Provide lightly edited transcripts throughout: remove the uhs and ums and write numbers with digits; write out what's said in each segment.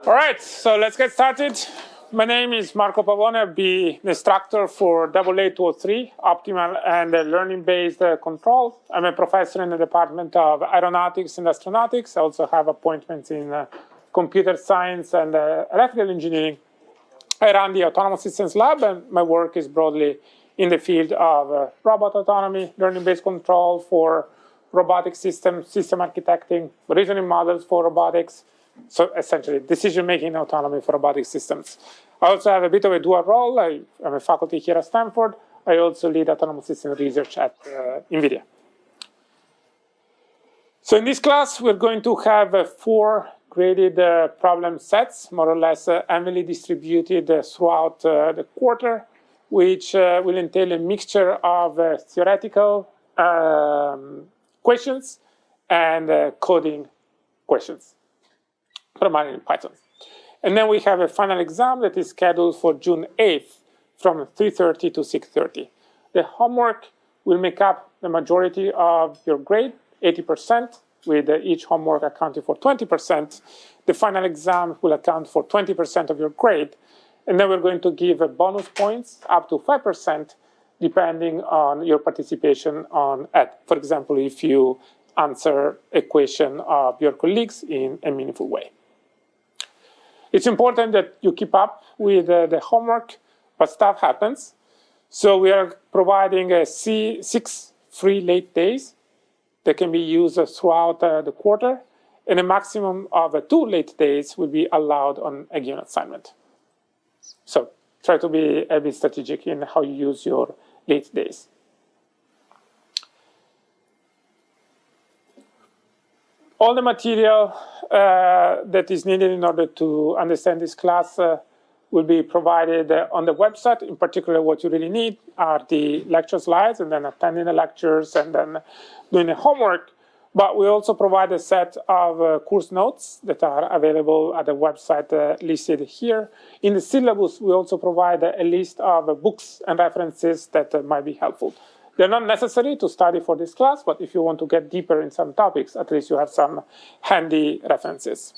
All right, so let's get started. My name is Marco Pavone. I'll be the instructor for AA203, Optimal and Learning-Based Control. I'm a professor in the Department of Aeronautics and Astronautics. I also have appointments in computer science and electrical engineering. I run the Autonomous Systems Lab, and my work is broadly in the field of robot autonomy, learning-based control for robotic systems, system architecting, reasoning models for robotics, so essentially decision-making autonomy for robotic systems. I also have a bit of a dual role. I'm a faculty here at Stanford. I also lead autonomous system research at NVIDIA. So in this class, we're going to have 4 graded problem sets, more or less evenly distributed throughout the quarter, which will entail a mixture of theoretical questions and coding questions, primarily in Python. And then we have a final exam that is scheduled for June 8th from 3:30 to 6:30. The homework will make up the majority of your grade, 80%, with each homework accounting for 20%. The final exam will account for 20% of your grade. And then we're going to give bonus points up to 5%, depending on your participation on it. For example, if you answer a question of your colleagues in a meaningful way. It's important that you keep up with the homework, but stuff happens. So we are providing 6 free late days that can be used throughout the quarter, and a maximum of 2 late days will be allowed on a given assignment. So try to be a bit strategic in how you use your late days. All the material that is needed in order to understand this class will be provided on the website. In particular, what you really need are the lecture slides and then attending the lectures and then doing the homework. But we also provide a set of course notes that are available at the website listed here. In the syllabus, we also provide a list of books and references that might be helpful. They're not necessary to study for this class, but if you want to get deeper in some topics, at least you have some handy references.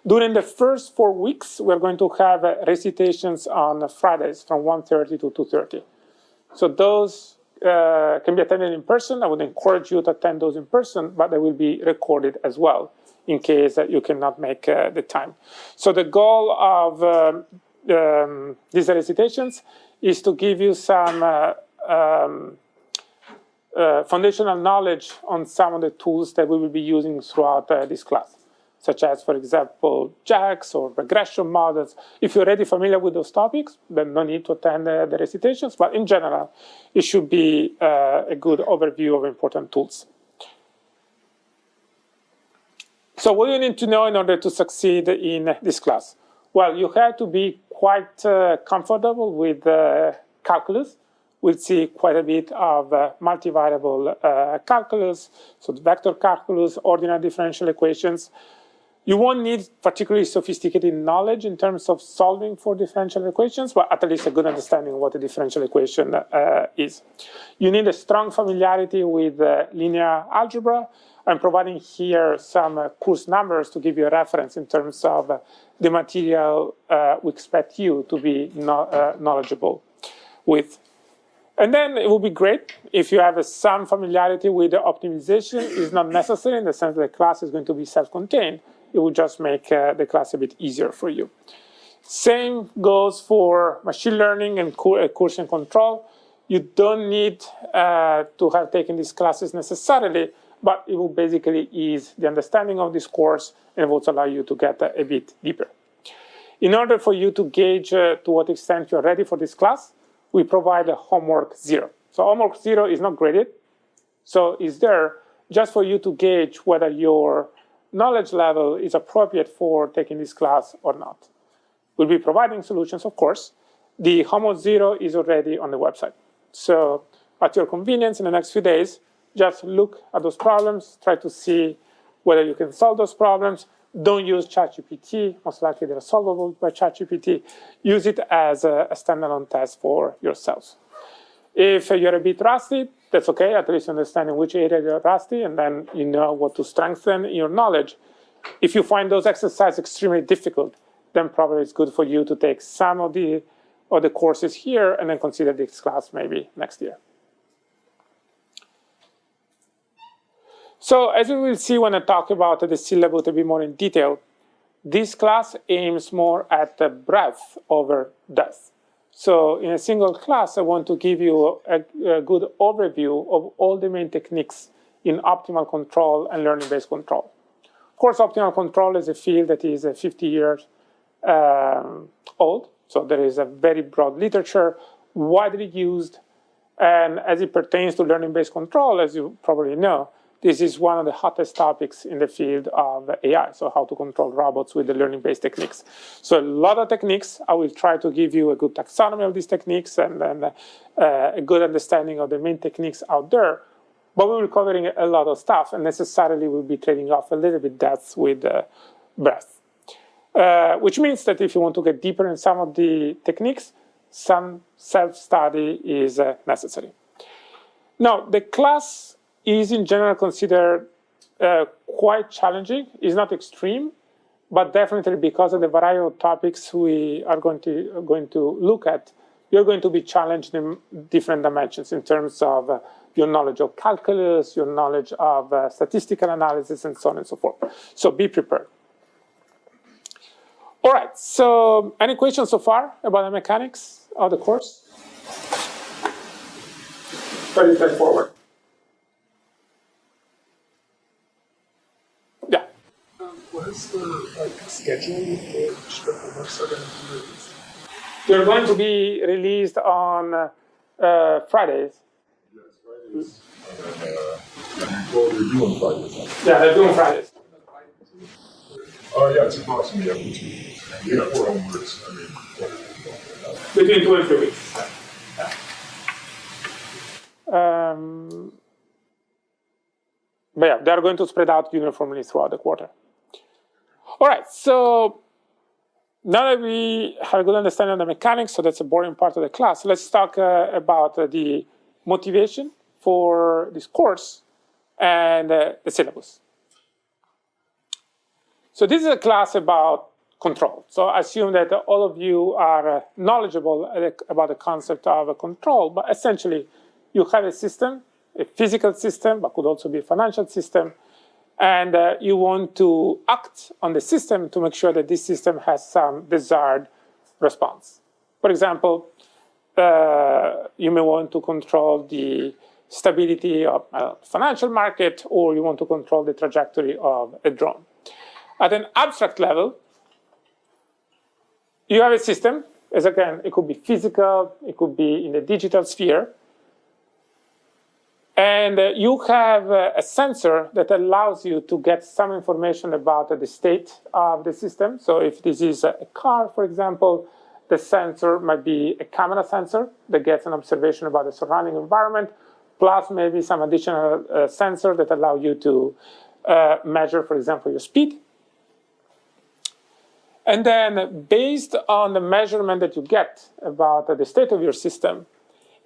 During the first 4 weeks, we're going to have recitations on Fridays from 1:30 to 2:30. So those can be attended in person. I would encourage you to attend those in person, but they will be recorded as well in case that you cannot make the time. So the goal of these recitations is to give you some foundational knowledge on some of the tools that we will be using throughout this class, such as, for example, JAX or regression models. If you're already familiar with those topics, then no need to attend the recitations, but in general, it should be a good overview of important tools. So what do you need to know in order to succeed in this class? Well, you have to be quite comfortable with calculus. We'll see quite a bit of multivariable calculus, so the vector calculus, ordinary differential equations. You won't need particularly sophisticated knowledge in terms of solving for differential equations, but at least a good understanding of what a differential equation is. You need a strong familiarity with linear algebra. I'm providing here some course numbers to give you a reference in terms of the material we expect you to be knowledgeable with. And then it would be great if you have some familiarity with the optimization. It's not necessary in the sense that the class is going to be self-contained. It will just make the class a bit easier for you. Same goes for machine learning and course and control. You don't need to have taken these classes necessarily, but it will basically ease the understanding of this course and it will also allow you to get a bit deeper. In order for you to gauge to what extent you're ready for this class, we provide a homework 0. So homework 0 is not graded, so it's there just for you to gauge whether your knowledge level is appropriate for taking this class or not. We'll be providing solutions, of course. The homework 0 is already on the website. So at your convenience in the next few days, just look at those problems, try to see whether you can solve those problems. Don't use ChatGPT. Most likely they're solvable by ChatGPT. Use it as a standalone test for yourself. If you're a bit rusty, that's okay. At least understanding which area you're rusty, and then you know what to strengthen in your knowledge. If you find those exercises extremely difficult, then probably it's good for you to take some of the courses here and then consider this class maybe next year. So as we will see when I talk about the syllabus a bit more in detail, this class aims more at the breadth over depth. So in a single class, I want to give you a good overview of all the main techniques in optimal control and learning-based control. Of course, optimal control is a field that is 50 years old. So there is a very broad literature, widely used. And as it pertains to learning-based control, as you probably know, this is one of the hottest topics in the field of AI, so how to control robots with the learning-based techniques. So a lot of techniques. I will try to give you a good taxonomy of these techniques and then a good understanding of the main techniques out there. But we will be covering a lot of stuff, and necessarily we'll be trading off a little bit depth with breadth. Which means that if you want to get deeper in some of the techniques, some self-study is necessary. Now, the class is in general considered quite challenging. It's not extreme, but definitely because of the variety of topics we are going to look at, you're going to be challenged in different dimensions in terms of your knowledge of calculus, your knowledge of statistical analysis, and so on and so forth. So be prepared. All right, so any questions so far about the mechanics of the course? Very straightforward. Yeah. What is the schedule for which the homeworks are going to be released? They're going to be released on Fridays. Yes, Fridays. Well, they're due on Fridays. Yeah, they're due on Fridays. Oh, yeah, it's approximately after 2 weeks. Yeah, 4 homeworks. I mean, Between 2 and 3 weeks. But yeah, they're going to spread out uniformly throughout the quarter. All right, so now that we have a good understanding of the mechanics, so that's a boring part of the class, let's talk about the motivation for this course and the syllabus. So this is a class about control. So I assume that all of you are knowledgeable about the concept of a control, but essentially you have a system, a physical system, but could also be a financial system, and you want to act on the system to make sure that this system has some desired response. For example, you may want to control the stability of a financial market, or you want to control the trajectory of a drone. At an abstract level, you have a system, as again, it could be physical, it could be in the digital sphere, and you have a sensor that allows you to get some information about the state of the system. So if this is a car, for example, the sensor might be a camera sensor that gets an observation about the surrounding environment, plus maybe some additional sensor that allow you to measure, for example, your speed. And then based on the measurement that you get about the state of your system,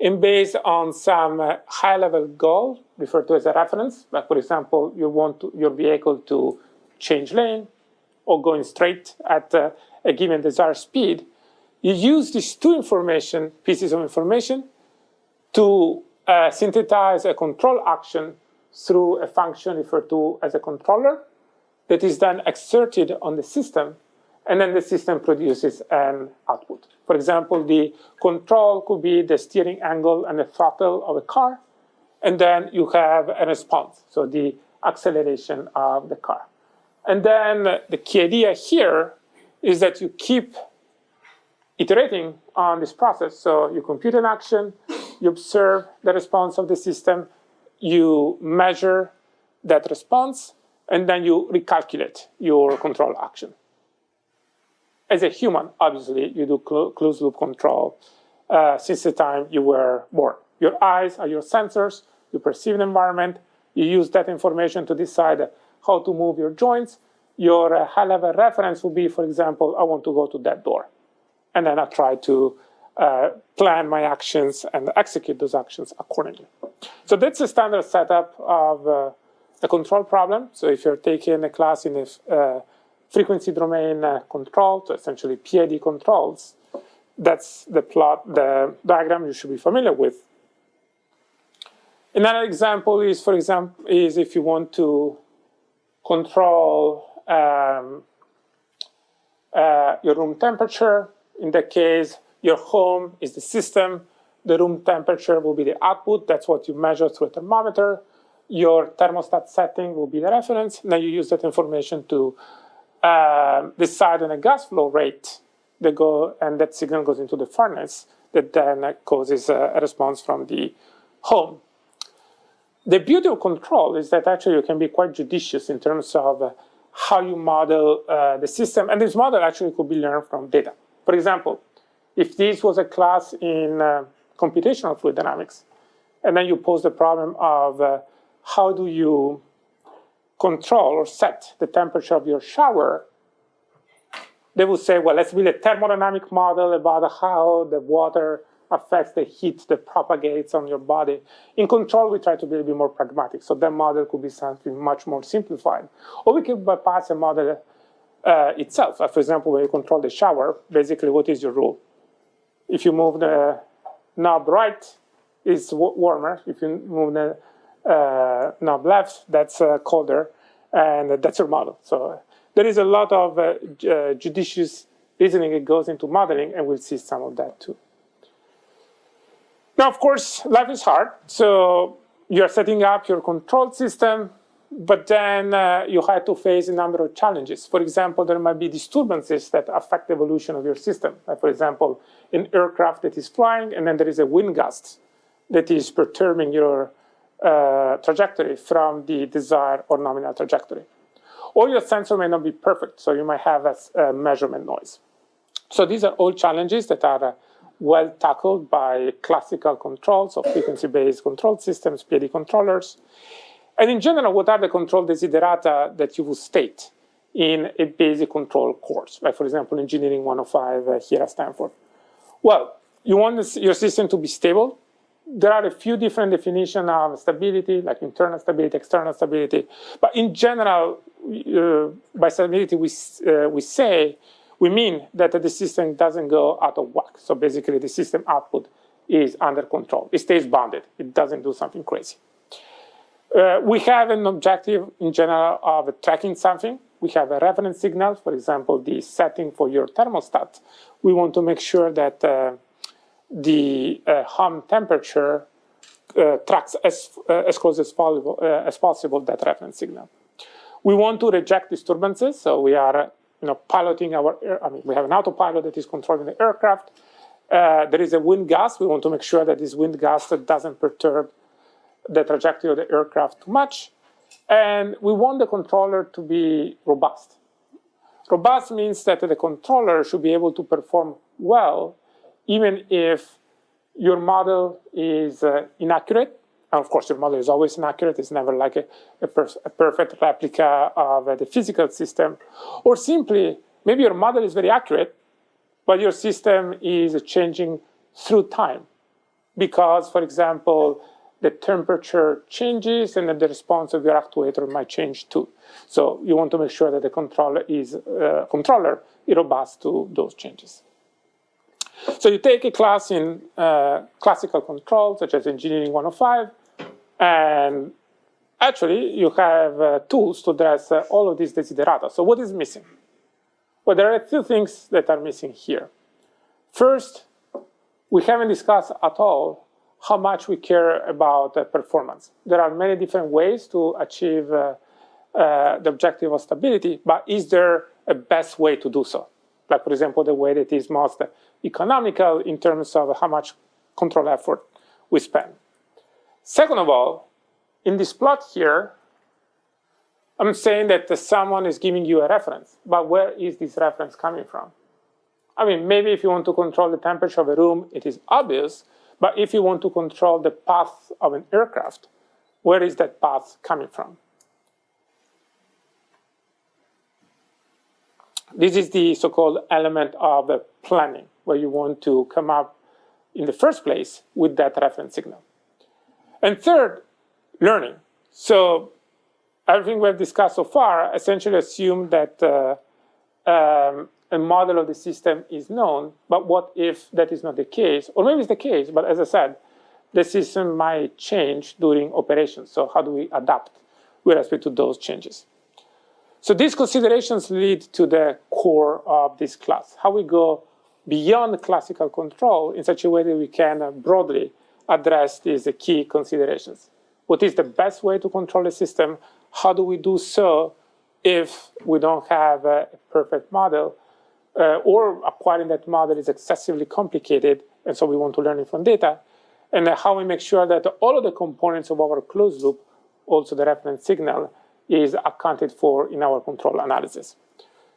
and based on some high-level goal, referred to as a reference, like for example, you want your vehicle to change lane or going straight at a given desired speed, you use these two pieces of information to synthesize a control action through a function referred to as a controller that is then exerted on the system, and then the system produces an output. For example, the control could be the steering angle and the throttle of a car, and then you have a response, so the acceleration of the car. And then the key idea here is that you keep iterating on this process. So you compute an action, you observe the response of the system, you measure that response, and then you recalculate your control action. As a human, obviously, you do closed-loop control since the time you were born. Your eyes are your sensors, you perceive the environment, you use that information to decide how to move your joints. Your high-level reference would be, for example, I want to go to that door. And then I try to plan my actions and execute those actions accordingly. So that's a standard setup of a control problem. So if you're taking a class in a frequency domain control, so essentially PID controls. That's the plot, the diagram you should be familiar with. Another example is, for example, is if you want to control your room temperature. In that case, your home is the system. The room temperature will be the output. That's what you measure through a thermometer. Your thermostat setting will be the reference. Now you use that information to decide on a gas flow rate and that signal goes into the furnace that then causes a response from the home. The beauty of control is that actually you can be quite judicious in terms of how you model the system. And this model actually could be learned from data. For example, if this was a class in computational fluid dynamics, and then you pose the problem of how do you control or set the temperature of your shower, they would say, well, let's build a thermodynamic model about how the water affects the heat that propagates on your body. In control, we try to be a bit more pragmatic. So that model could be something much more simplified. Or we could bypass a model itself. For example, when you control the shower, basically what is your rule? If you move the knob right, it's warmer. If you move the knob left, that's colder. And that's your model. So there is a lot of judicious reasoning that goes into modeling, and we'll see some of that too. Now, of course, life is hard. So you're setting up your control system, but then you have to face a number of challenges. For example, there might be disturbances that affect the evolution of your system. Like, for example, an aircraft that is flying, and then there is a wind gust that is perturbing your trajectory from the desired or nominal trajectory. Or your sensor may not be perfect, so you might have a measurement noise. So these are all challenges that are well tackled by classical controls of frequency-based control systems, PID controllers. And in general, what are the control desiderata that you would state in a basic control course, like for example, Engineering 105 here at Stanford? Well, you want your system to be stable. There are a few different definitions of stability, like internal stability, external stability. But in general, by stability, we mean that the system doesn't go out of whack. So basically, the system output is under control. It stays bounded. It doesn't do something crazy. We have an objective in general of tracking something. We have a reference signal, for example, the setting for your thermostat. We want to make sure that the home temperature tracks as close as possible that reference signal. We want to reject disturbances, so we are piloting we have an autopilot that is controlling the aircraft. There is a wind gust. We want to make sure that this wind gust doesn't perturb the trajectory of the aircraft too much. And we want the controller to be robust. Robust means that the controller should be able to perform well, even if your model is inaccurate. And of course, your model is always inaccurate. It's never like a perfect replica of the physical system. Or simply, maybe your model is very accurate, but your system is changing through time. Because, for example, the temperature changes and then the response of your actuator might change too. So you want to make sure that the controller is robust to those changes. So you take a class in classical control, such as Engineering 105, and actually you have tools to address all of these desiderata. So what is missing? Well, there are two things that are missing here. First, we haven't discussed at all how much we care about performance. There are many different ways to achieve the objective of stability, but is there a best way to do so? Like, for example, the way that is most economical in terms of how much control effort we spend. Second of all, in this plot here, I'm saying that someone is giving you a reference, but where is this reference coming from? I mean, maybe if you want to control the temperature of a room, it is obvious, but if you want to control the path of an aircraft, where is that path coming from? This is the so-called element of planning, where you want to come up in the first place with that reference signal. And third, learning. So everything we've discussed so far essentially assumes that a model of the system is known, but what if that is not the case? Or maybe it's the case, but as I said, the system might change during operations. So how do we adapt with respect to those changes? So these considerations lead to the core of this class, how we go beyond classical control in such a way that we can broadly address these key considerations. What is the best way to control the system? How do we do so if we don't have a perfect model, or acquiring that model is excessively complicated, and so we want to learn it from data, and how we make sure that all of the components of our closed loop, also the reference signal, is accounted for in our control analysis.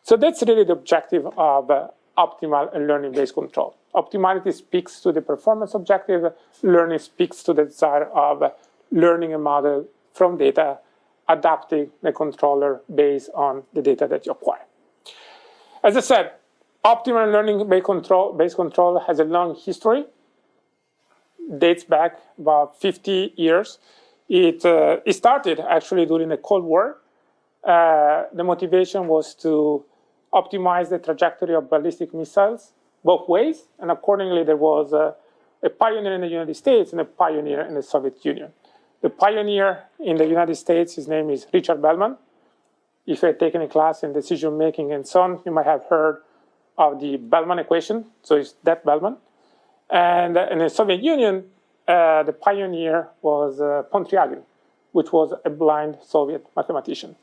So that's really the objective of optimal and learning-based control. Optimality speaks to the performance objective. Learning speaks to the desire of learning a model from data, adapting the controller based on the data that you acquire. As I said, optimal learning-based control has a long history, dates back about 50 years. It started actually during the Cold War. The motivation was to optimize the trajectory of ballistic missiles both ways, and accordingly there was a pioneer in the United States and a pioneer in the Soviet Union. The pioneer in the United States, his name is Richard Bellman. If you had taken a class in decision making and so on, you might have heard of the Bellman equation, so it's that Bellman. And in the Soviet Union, the pioneer was Pontryagin, which was a blind Soviet mathematician.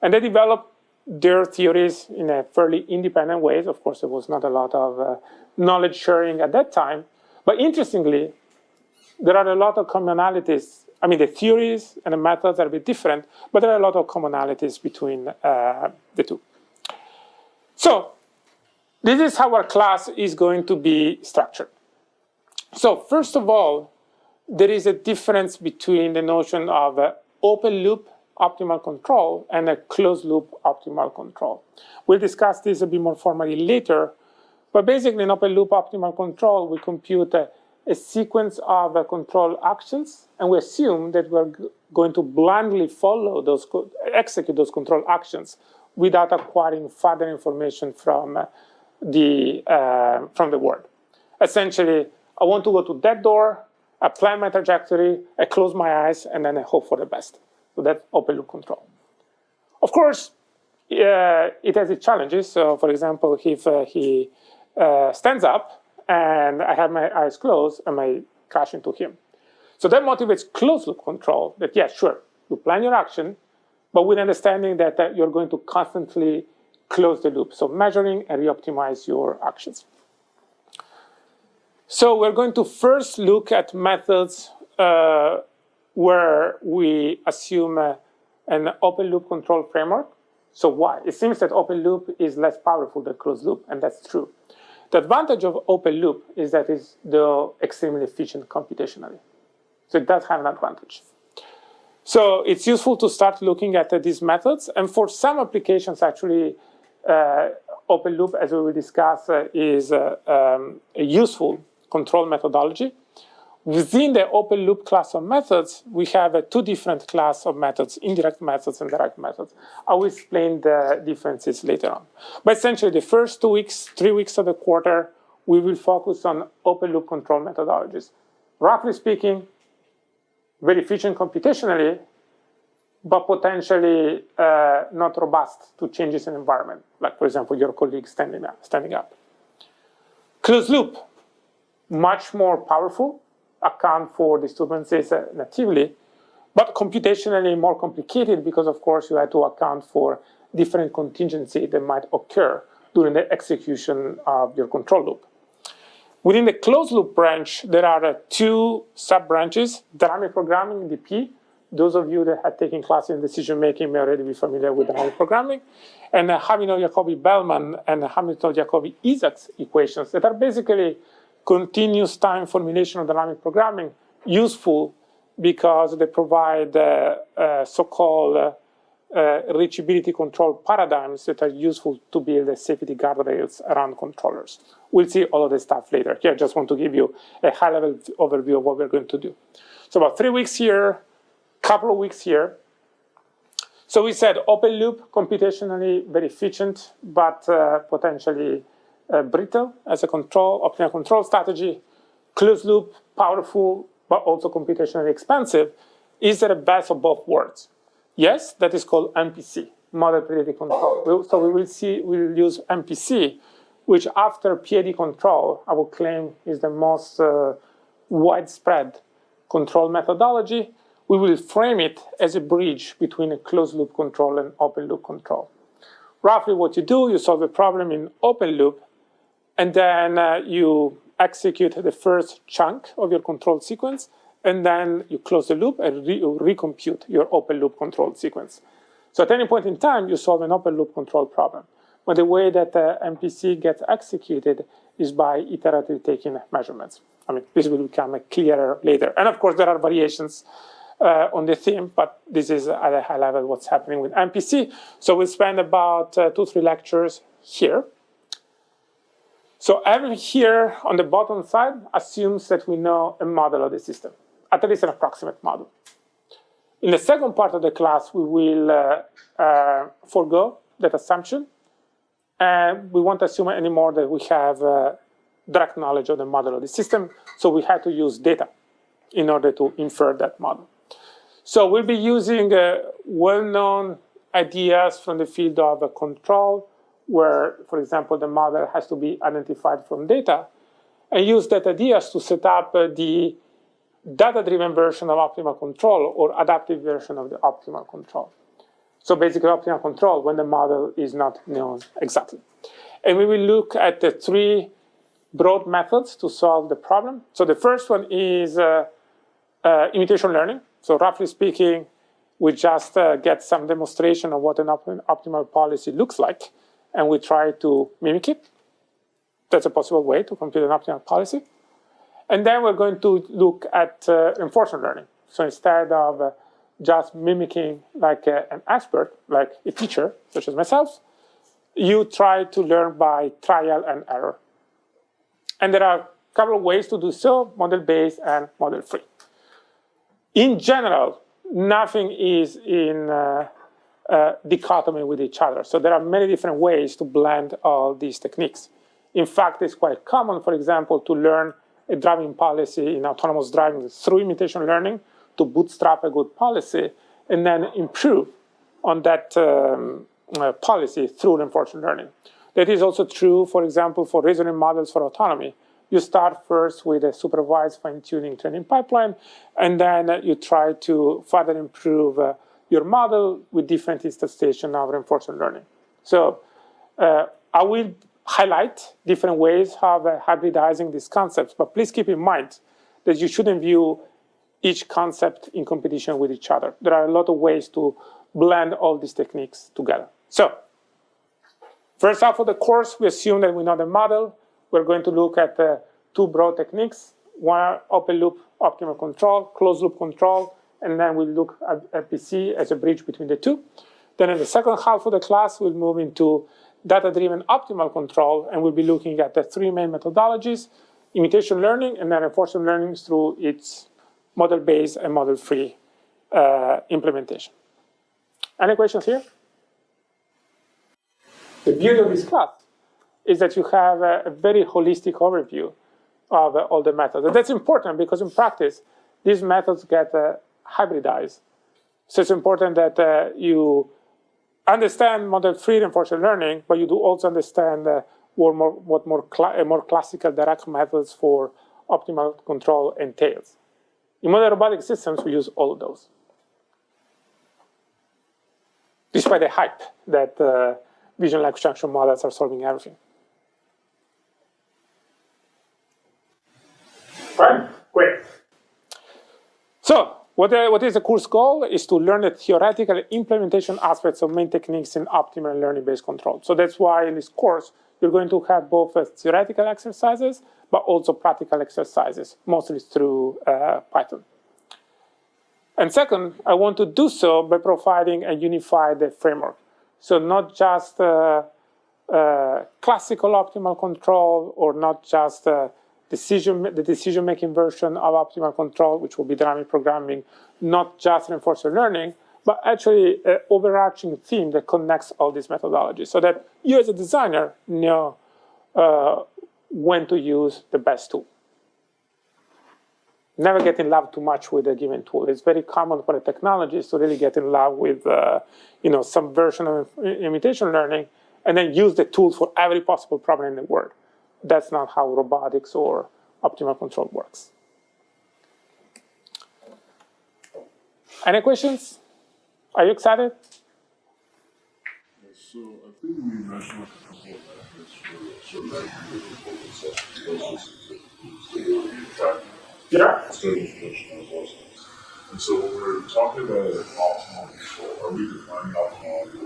And they developed their theories in a fairly independent ways. Of course, there was not a lot of knowledge sharing at that time. But interestingly, there are a lot of commonalities. I mean, the theories and the methods are a bit different, but there are a lot of commonalities between the two. So this is how our class is going to be structured. So first of all, there is a difference between the notion of open loop optimal control and a closed loop optimal control. We'll discuss this a bit more formally later, but basically in open loop optimal control, we compute a sequence of control actions, and we assume that we're going to blindly follow those, execute those control actions without acquiring further information from the world. Essentially, I want to go to that door, I plan my trajectory, I close my eyes, and then I hope for the best. So that's open loop control. Of course, it has its challenges. So for example, if he stands up and I have my eyes closed, I might crash into him. So that motivates closed loop control, that yes, sure, you plan your action, but with understanding that you're going to constantly close the loop. So measuring and re-optimize your actions. So we're going to first look at methods where we assume an open loop control framework. So why? It seems that open loop is less powerful than closed loop, and that's true. The advantage of open loop is that it's extremely efficient computationally. So it does have an advantage. So it's useful to start looking at these methods, and for some applications actually open loop, as we will discuss, is a useful control methodology. Within the open loop class of methods, we have two different class of methods, indirect methods and direct methods. I will explain the differences later on. But essentially, the first 2 weeks, 3 weeks of the quarter, we will focus on open loop control methodologies. Roughly speaking, very efficient computationally, but potentially not robust to changes in environment, like, for example, your colleague standing up. Closed loop, much more powerful, account for disturbances natively, but computationally more complicated because, of course, you have to account for different contingencies that might occur during the execution of your control loop. Within the closed loop branch, there are two sub-branches, dynamic programming, DP. Those of you that have taken classes in decision making may already be familiar with dynamic programming, and Hamilton-Jacobi-Bellman and Hamilton-Jacobi-Isaacs equations that are basically continuous time formulation of dynamic programming, useful because they provide so-called reachability control paradigms that are useful to build safety guardrails around controllers. We'll see all of this stuff later. Here, I just want to give you a high-level overview of what we're going to do. So about 3 weeks here, couple of weeks here. So So we said open loop, computationally very efficient, but potentially brittle as a optimal control strategy. Closed loop, powerful, but also computationally expensive. Is there a best of both worlds? Yes, that is called MPC, model predictive control. So we'll use MPC, which after Ph.D. control, I will claim is the most widespread control methodology. We will frame it as a bridge between a closed loop control and open loop control. Roughly what you do, you solve a problem in open loop, and then you execute the first chunk of your control sequence, and then you close the loop and recompute your open loop control sequence. So at any point in time, you solve an open loop control problem. But the way that MPC gets executed is by iteratively taking measurements. I mean, this will become clearer later. And of course, there are variations on the theme, but this is at a high level what's happening with MPC. So we'll spend about 2-3 lectures here. So every here on the bottom side assumes that we know a model of the system, at least an approximate model. In the second part of the class, we will forego that assumption, and we won't assume anymore that we have direct knowledge of the model of the system, so we had to use data in order to infer that model. So we'll be using well-known ideas from the field of control, where, for example, the model has to be identified from data, and use that ideas to set up the data-driven version of optimal control or adaptive version of the optimal control. So basically optimal control when the model is not known exactly. And we will look at the 3 broad methods to solve the problem. So the first one is imitation learning. So roughly speaking, we just get some demonstration of what an optimal policy looks like, and we try to mimic it. That's a possible way to compute an optimal policy. And then we're going to look at reinforcement learning. So instead of just mimicking like an expert, like a teacher, such as myself, you try to learn by trial and error. And there are a couple of ways to do so, model-based and model-free. In general, nothing is in dichotomy with each other. So there are many different ways to blend all these techniques. In fact, it's quite common, for example, to learn a driving policy in autonomous driving through imitation learning to bootstrap a good policy and then improve on that policy through reinforcement learning. That is also true, for example, for reasoning models for autonomy. You start first with a supervised fine-tuning training pipeline, and then you try to further improve your model with different instantiations of reinforcement learning. So I will highlight different ways of hybridizing these concepts, but please keep in mind that you shouldn't view each concept in competition with each other. There are a lot of ways to blend all these techniques together. So first half of the course, we assume that we know the model. We're going to look at 2 broad techniques, one open loop optimal control, closed loop control, and then we'll look at MPC as a bridge between the 2. Then in the second half of the class, we'll move into data-driven optimal control, and we'll be looking at the 3 main methodologies, imitation learning, and then reinforcement learning through its model-based and model-free implementation. Any questions here? The beauty of this class is that you have a very holistic overview of all the methods. And that's important because in practice, these methods get hybridized. So it's important that you understand model-free reinforcement learning, but you do also understand what more classical direct methods for optimal control entails. In modern robotic systems, we use all of those. Despite the hype that vision language function models are solving everything. Right? Great. So, what is the course goal is to learn the theoretical implementation aspects of main techniques in optimal and learning-based control. So that's why in this course, you're going to have both theoretical exercises, but also practical exercises, mostly through Python. And second, I want to do so by providing a unified framework. So not just classical optimal control, or not just the decision-making version of optimal control, which will be dynamic programming, not just reinforcement learning, but actually an overarching theme that connects all these methodologies so that you as a designer know when to use the best tool. Never get in love too much with a given tool. It's very common for the technologists to really get in love with some version of imitation learning and then use the tool for every possible problem in the world. That's not how robotics or optimal control works. Any questions? Are you excited? So I think we mentioned a couple of methods for Yeah. And so when we're talking about optimal control, are we defining optimal with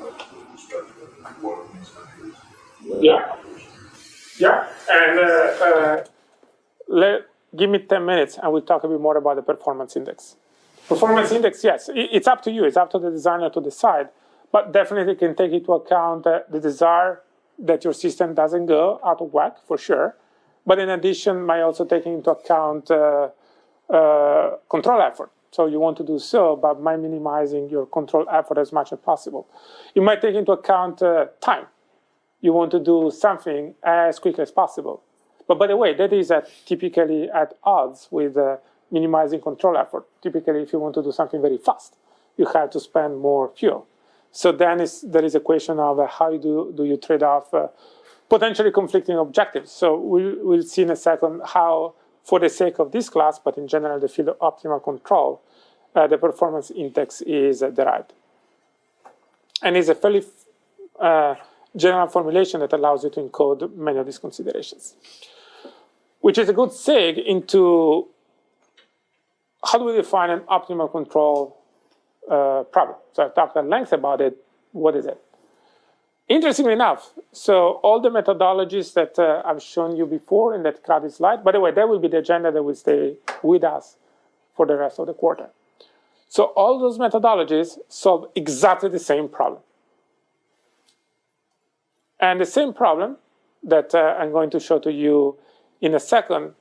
respect to what are these metrics? Yeah. Yeah. And give me 10 minutes and we'll talk a bit more about the performance index. Performance index, yes, it's up to you. It's up to the designer to decide, but definitely can take into account the desire that your system doesn't go out of whack, for sure. But in addition, might also take into account control effort. So you want to do so, but by minimizing your control effort as much as possible. You might take into account time. You want to do something as quickly as possible. But by the way, that is typically at odds with minimizing control effort. Typically, if you want to do something very fast, you have to spend more fuel. So then there is a question of how do you trade off potentially conflicting objectives. So we'll see in a second how, for the sake of this class, but in general, the field of optimal control, the performance index is derived. And it's a fairly general formulation that allows you to encode many of these considerations, which is a good segue into how do we define an optimal control problem. So I've talked at length about it. What is it? Interestingly enough, so all the methodologies that I've shown you before in that crowded slide, by the way, that will be the agenda that will stay with us for the rest of the quarter. So all those methodologies solve exactly the same problem. And the same problem that I'm going to show to you in a second,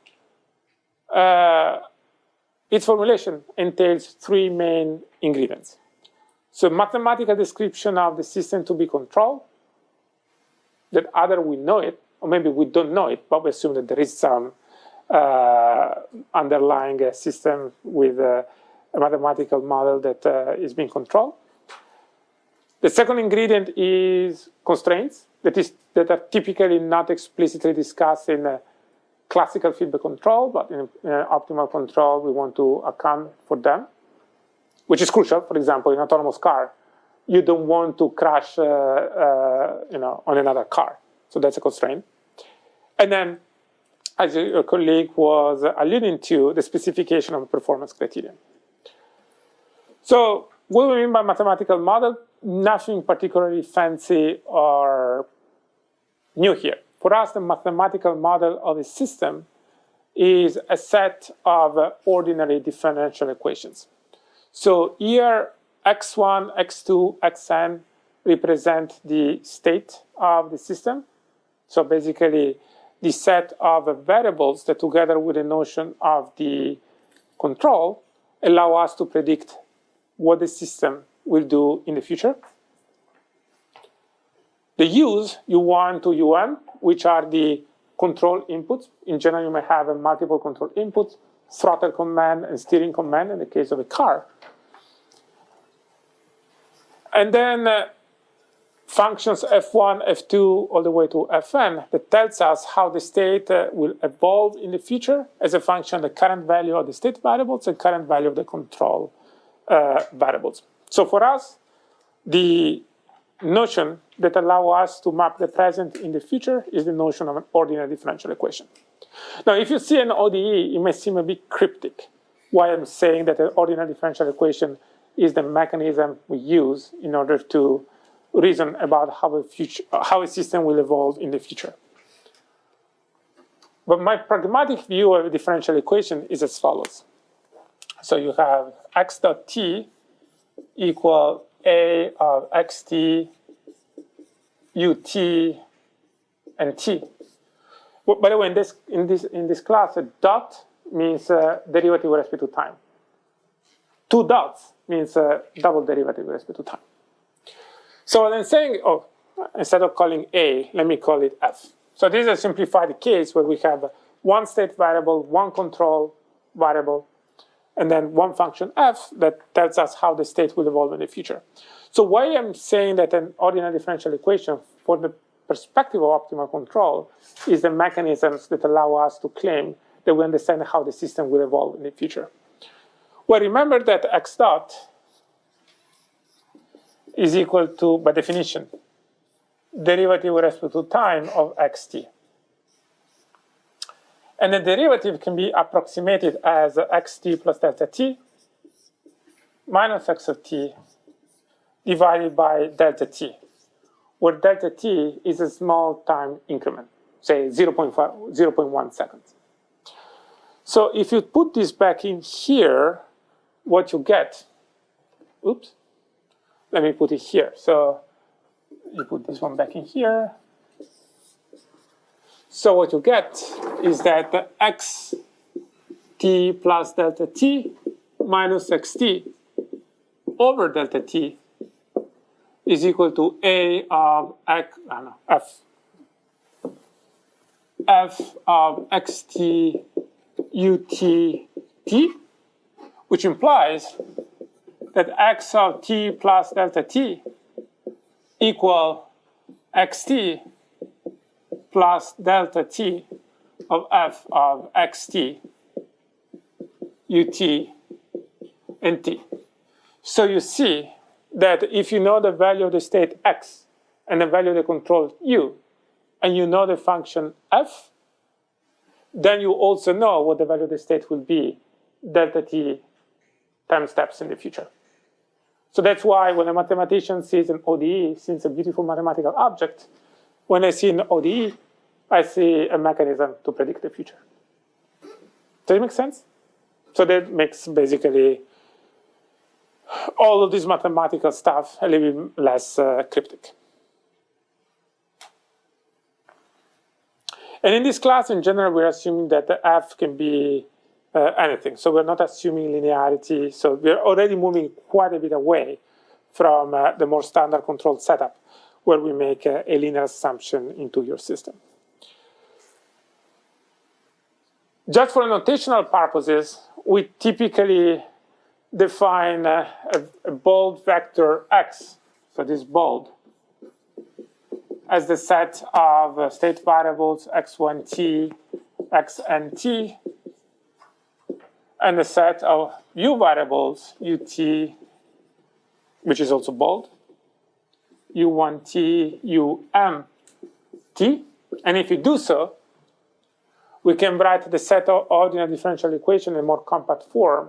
its formulation entails three main ingredients. So mathematical description of the system to be controlled, that either we know it, or maybe we don't know it, but we assume that there is some underlying system with a mathematical model that is being controlled. The second ingredient is constraints that are typically not explicitly discussed in classical feedback control, but in optimal control, we want to account for them, which is crucial. For example, in an autonomous car, you don't want to crash on another car. So that's a constraint. And then, as your colleague was alluding to, the specification of a performance criterion. So what do we mean by mathematical model? Nothing particularly fancy or new here. For us, the mathematical model of a system is a set of ordinary differential equations. So here, x1, x2, xn represent the state of the system. So basically, the set of variables that together with the notion of the control allow us to predict what the system will do in the future. The u's, u1 to un, which are the control inputs. In general, you may have a multiple control inputs, throttle command and steering command in the case of a car. And then functions f1, f2, all the way to fn that tells us how the state will evolve in the future as a function of the current value of the state variables and current value of the control variables. So for us, the notion that allows us to map the present in the future is the notion of an ordinary differential equation. Now, if you see an ODE, it may seem a bit cryptic why I'm saying that an ordinary differential equation is the mechanism we use in order to reason about how a system will evolve in the future. But my pragmatic view of a differential equation is as follows. So you have x dot t equal a of xt, ut, and t. Well, by the way, in this class, a dot means derivative with respect to time. 2 dots means a double derivative with respect to time. So what I'm saying, oh, instead of calling A, let me call it F. So this is a simplified case where we have one state variable, one control variable, and then one function F that tells us how the state will evolve in the future. So why I'm saying that an ordinary differential equation for the perspective of optimal control is the mechanisms that allow us to claim that we understand how the system will evolve in the future. Well, remember that x dot is equal to, by definition, derivative with respect to time of xt. And the derivative can be approximated as xt plus delta t minus x of t divided by delta t, where delta t is a small time increment, say 0.1 seconds. So if you put this back in here, what you get, oops, let me put it here. So you put this one back in here. So what you get is that the xt plus delta t minus xt over delta t is equal to a of f of xt ut t, which implies that x of t plus delta t equal xt plus delta t of f of xt, ut, and t. So you see that if you know the value of the state x and the value of the control u, and you know the function f, then you also know what the value of the state will be, delta t time steps in the future. So that's why when a mathematician sees an ODE, sees a beautiful mathematical object, when I see an ODE, I see a mechanism to predict the future. Does it make sense? So that makes basically all of this mathematical stuff a little bit less cryptic. And in this class, in general, we're assuming that the f can be anything. So we're not assuming linearity. So we're already moving quite a bit away from the more standard controlled setup, where we make a linear assumption into your system. Just for notational purposes, we typically define a bold vector x, so this bold, as the set of state variables x1t, xnt, and the set of u variables ut, which is also bold, u1t, umt. And if you do so, we can write the set of ordinary differential equation in a more compact form,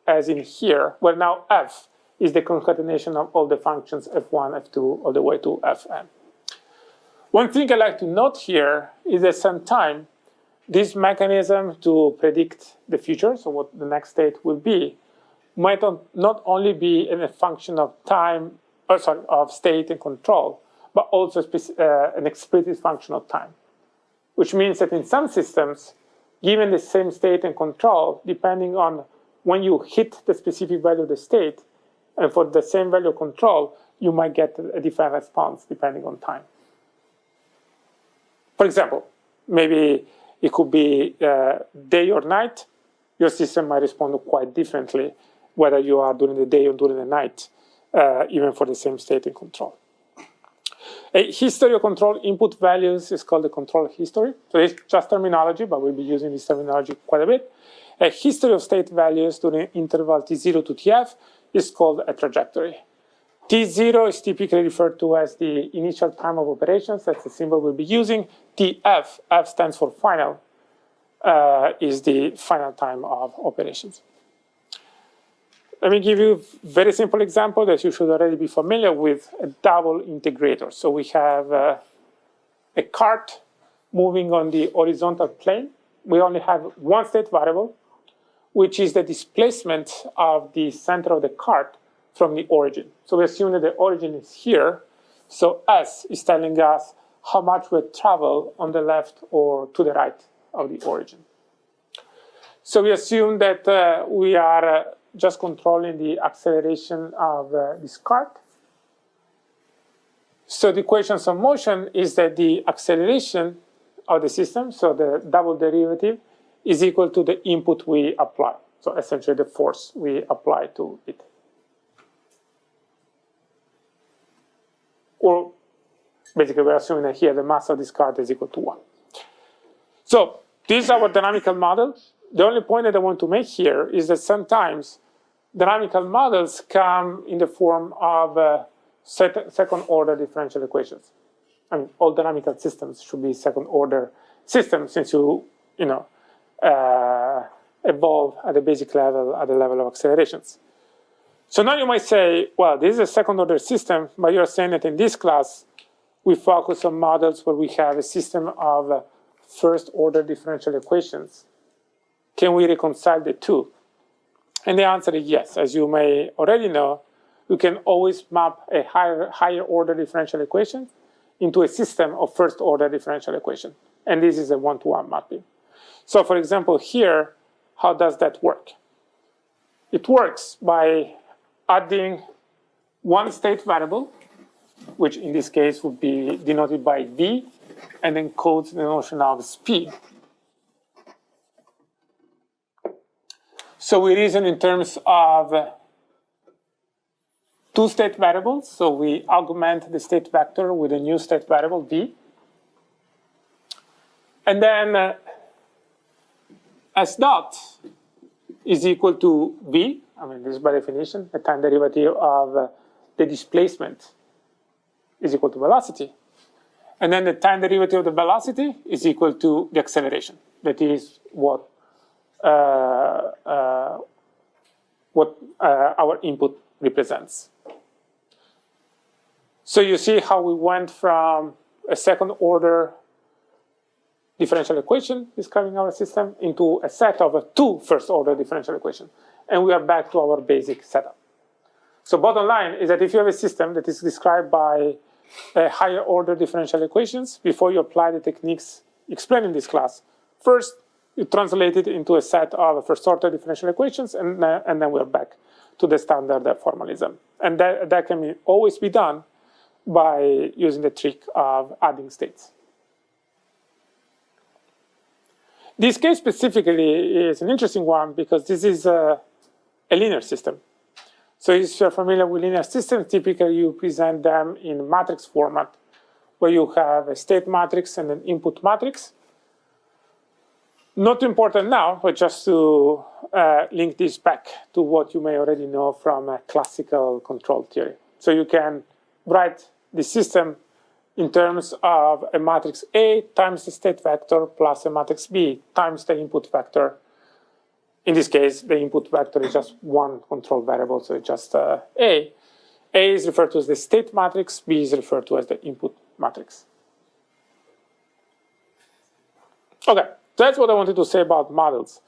as in here, where now f is the concatenation of all the functions f1, f2, all the way to fn. One thing I like to note here is that sometimes this mechanism to predict the future, so what the next state will be, might not only be in a function of time, of state and control, but also an explicit function of time. Which means that in some systems, given the same state and control, depending on when you hit the specific value of the state, and for the same value of control, you might get a different response depending on time. For example, maybe it could be day or night. Your system might respond quite differently, whether you are during the day or during the night, even for the same state and control. A history of control input values is called the control history. So it's just terminology, but we'll be using this terminology quite a bit. A history of state values during interval t0 to tf is called a trajectory. T0 is typically referred to as the initial time of operations. That's the symbol we'll be using. Tf, F stands for final, is the final time of operations. Let me give you a very simple example that you should already be familiar with, a double integrator. So we have a cart moving on the horizontal plane. We only have one state variable, which is the displacement of the center of the cart from the origin. So we assume that the origin is here. So S is telling us how much we travel on the left or to the right of the origin. So we assume that we are just controlling the acceleration of this cart. So the equations of motion is that the acceleration of the system, so the double derivative, is equal to the input we apply. So essentially the force we apply to it. Or basically we're assuming that here the mass of this cart is equal to 1. So this is our dynamical model. The only point that I want to make here is that sometimes dynamical models come in the form of second-order differential equations. I mean, all dynamical systems should be second-order systems since you evolve at the basic level, at the level of accelerations. So now you might say, well, this is a second-order system, but you're saying that in this class, we focus on models where we have a system of first-order differential equations. Can we reconcile the two? And the answer is yes. As you may already know, you can always map a higher order differential equation into a system of first-order differential equation. And this is a one-to-one mapping. So for example, here, how does that work? It works by adding one state variable, which in this case would be denoted by v, and then codes the notion of speed. So we reason in terms of two state variables. So we augment the state vector with a new state variable, v. And then S dot is equal to v. I mean, this is by definition, the time derivative of the displacement is equal to velocity. And then the time derivative of the velocity is equal to the acceleration. That is what our input represents. So you see how we went from a second-order differential equation describing our system into a set of two first-order differential equations. And we are back to our basic setup. So bottom line is that if you have a system that is described by higher-order differential equations, before you apply the techniques explained in this class, first you translate it into a set of first-order differential equations, and then we're back to the standard formalism. And that can always be done by using the trick of adding states. This case specifically is an interesting one because this is a linear system. So if you're familiar with linear systems, typically you present them in matrix format, where you have a state matrix and an input matrix. Not too important now, but just to link this back to what you may already know from classical control theory. So you can write the system in terms of a matrix A times the state vector plus a matrix B times the input vector. In this case, the input vector is just one control variable, so it's just A. A is referred to as the state matrix, B is referred to as the input matrix. Okay, that's what I wanted to say about models.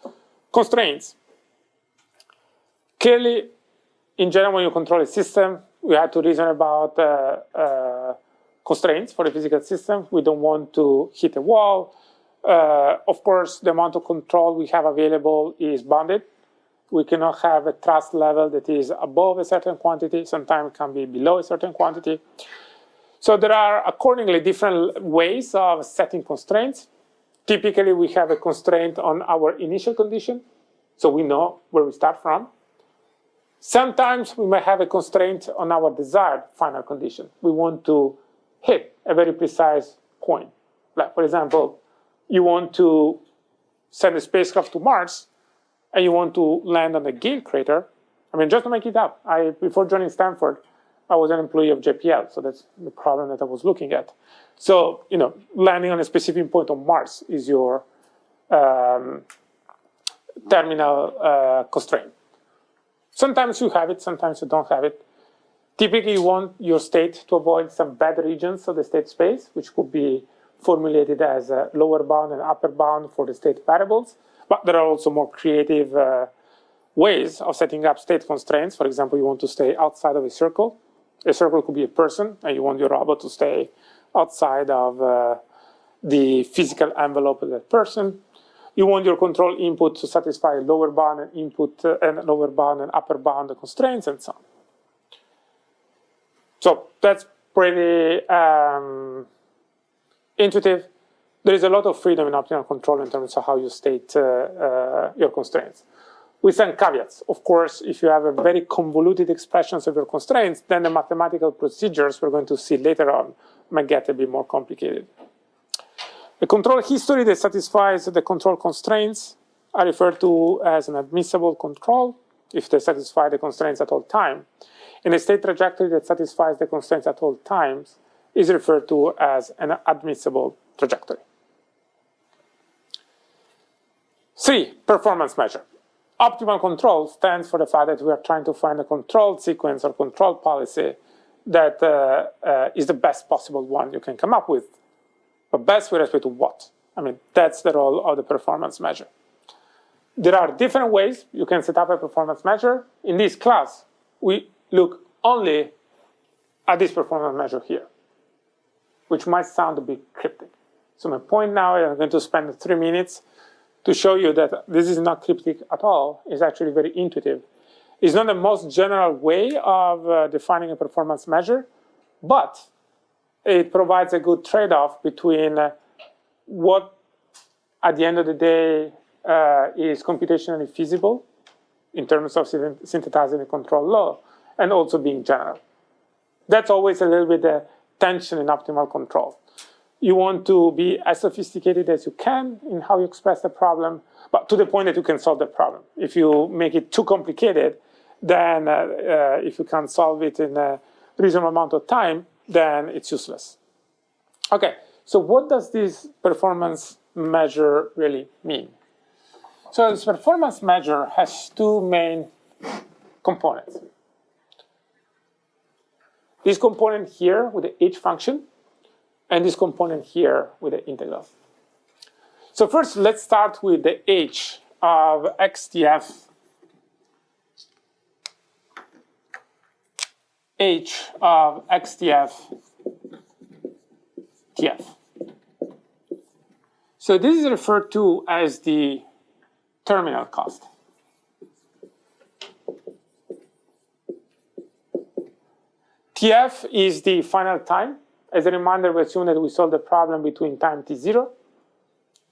Constraints. Clearly, in general, when you control a system, we have to reason about constraints for a physical system. We don't want to hit a wall. Of course, the amount of control we have available is bounded. We cannot have a thrust level that is above a certain quantity. Sometimes it can be below a certain quantity. So there are accordingly different ways of setting constraints. Typically, we have a constraint on our initial condition, so we know where we start from. Sometimes we may have a constraint on our desired final condition. We want to hit a very precise point. Like, for example, you want to send a spacecraft to Mars, and you want to land on a Gale crater. I mean, just to make it up, before joining Stanford, I was an employee of JPL, so that's the problem that I was looking at. So, landing on a specific point on Mars is your terminal constraint. Sometimes you have it, sometimes you don't have it. Typically, you want your state to avoid some bad regions of the state space, which could be formulated as a lower bound and upper bound for the state variables. But there are also more creative ways of setting up state constraints. For example, you want to stay outside of a circle. A circle could be a person, and you want your robot to stay outside of the physical envelope of that person. You want your control input to satisfy lower bound and input and lower bound and upper bound constraints and so on. So that's pretty intuitive. There is a lot of freedom in optimal control in terms of how you state your constraints. With some caveats. Of course, if you have a very convoluted expressions of your constraints, then the mathematical procedures we're going to see later on might get a bit more complicated. The control history that satisfies the control constraints are referred to as an admissible control if they satisfy the constraints at all time. And a state trajectory that satisfies the constraints at all times is referred to as an admissible trajectory. 3, performance measure. Optimal control stands for the fact that we are trying to find a control sequence or control policy that is the best possible one you can come up with. But best with respect to what? I mean, that's the role of the performance measure. There are different ways you can set up a performance measure. In this class, we look only at this performance measure here, which might sound a bit cryptic. So my point now is I'm going to spend 3 minutes to show you that this is not cryptic at all. It's actually very intuitive. It's not the most general way of defining a performance measure, but it provides a good trade-off between what, at the end of the day, is computationally feasible in terms of synthesizing the control law and also being general. That's always a little bit the tension in optimal control. You want to be as sophisticated as you can in how you express the problem, but to the point that you can solve the problem. If you make it too complicated, then if you can't solve it in a reasonable amount of time, then it's useless. Okay, so what does this performance measure really mean? So this performance measure has 2 main components. This component here with the h function, and this component here with the integral. So first, let's start with the h of xtf, h of xtf tf. So this is referred to as the terminal cost. Tf is the final time. As a reminder, we assume that we solve the problem between time t0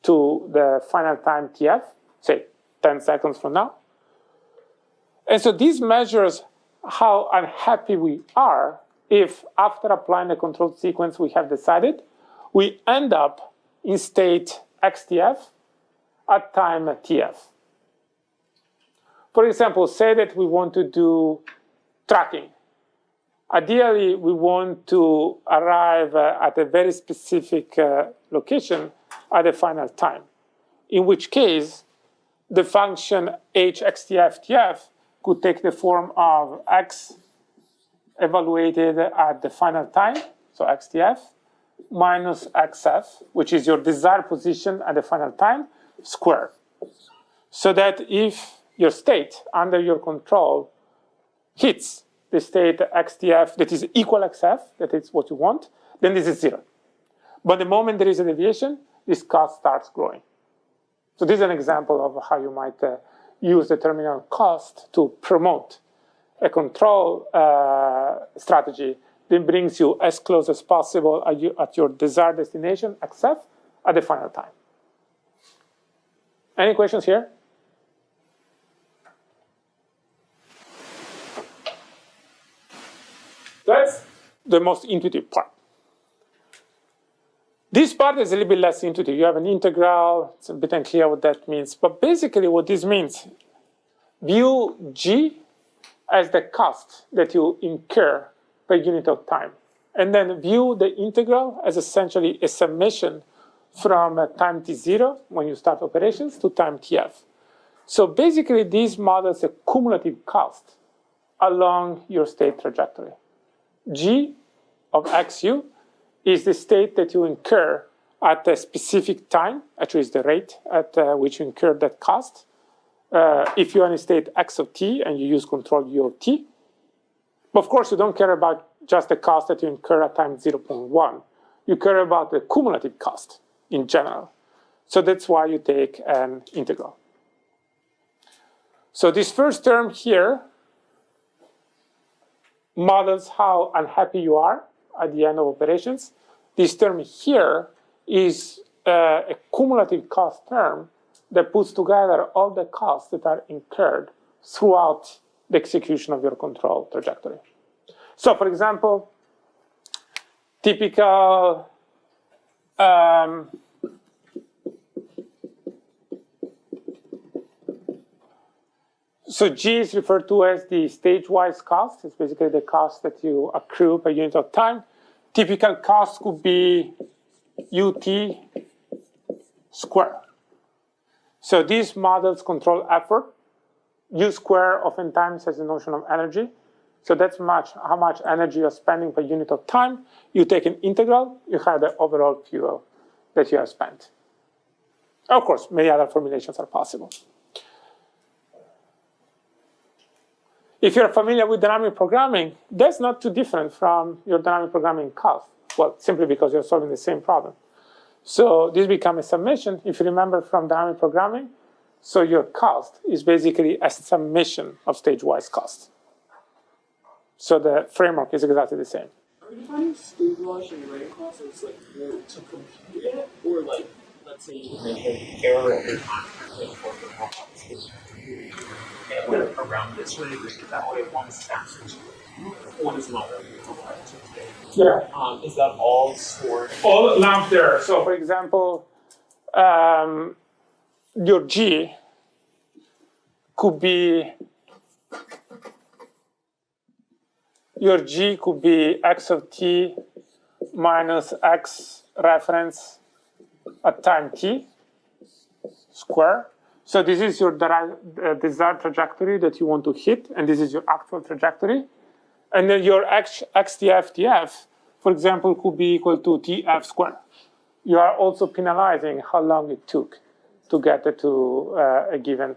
to the final time tf, say 10 seconds from now. And so this measures how unhappy we are if, after applying the control sequence we have decided, we end up in state xtf at time tf. For example, say that we want to do tracking. Ideally, we want to arrive at a very specific location at the final time, in which case the function hxtf could take the form of x evaluated at the final time, so xtf, minus xf, which is your desired position at the final time, squared. So that if your state under your control hits the state xtf that is equal xf, that is what you want, then this is 0. But the moment there is a deviation, this cost starts growing. So this is an example of how you might use the terminal cost to promote a control strategy that brings you as close as possible at your desired destination, xf, at the final time. Any questions here? That's the most intuitive part. This part is a little bit less intuitive. You have an integral. It's a bit unclear what that means. But basically what this means, view g as the cost that you incur per unit of time. And then view the integral as essentially a summation from time t0, when you start operations, to time tf. So basically this models a cumulative cost along your state trajectory. G of xu is the state that you incur at a specific time, actually is the rate at which you incur that cost. If you're in a state x of t and you use control u of t. But of course, you don't care about just the cost that you incur at time 0.1. You care about the cumulative cost in general. So that's why you take an integral. So this first term here models how unhappy you are at the end of operations. This term here is a cumulative cost term that puts together all the costs that are incurred throughout the execution of your control trajectory. So, for example, typical so G is referred to as the stage-wise cost. It's basically the cost that you accrue per unit of time. Typical cost could be UT square. So this models control effort. U square oftentimes has a notion of energy. So that's how much energy you're spending per unit of time. You take an integral, you have the overall fuel that you have spent. Of course, many other formulations are possible. If you're familiar with dynamic programming, that's not too different from your dynamic programming cost. Well, simply because you're solving the same problem. So this becomes a summation, if you remember from dynamic programming. So your cost is basically a summation of stage-wise cost. So the framework is exactly the same. Are you defining stage-wise and rate cost as like to compute it, or like, let's say you make an error every time and went around this way, that way one is faster, one is longer. Yeah. Is that all stored? All lumped there. So for example, your G could be x of t minus x reference at time t square. So this is your desired trajectory that you want to hit, and this is your actual trajectory. And then your xtf, for example, could be equal to tf squared. You are also penalizing how long it took to get it to a given.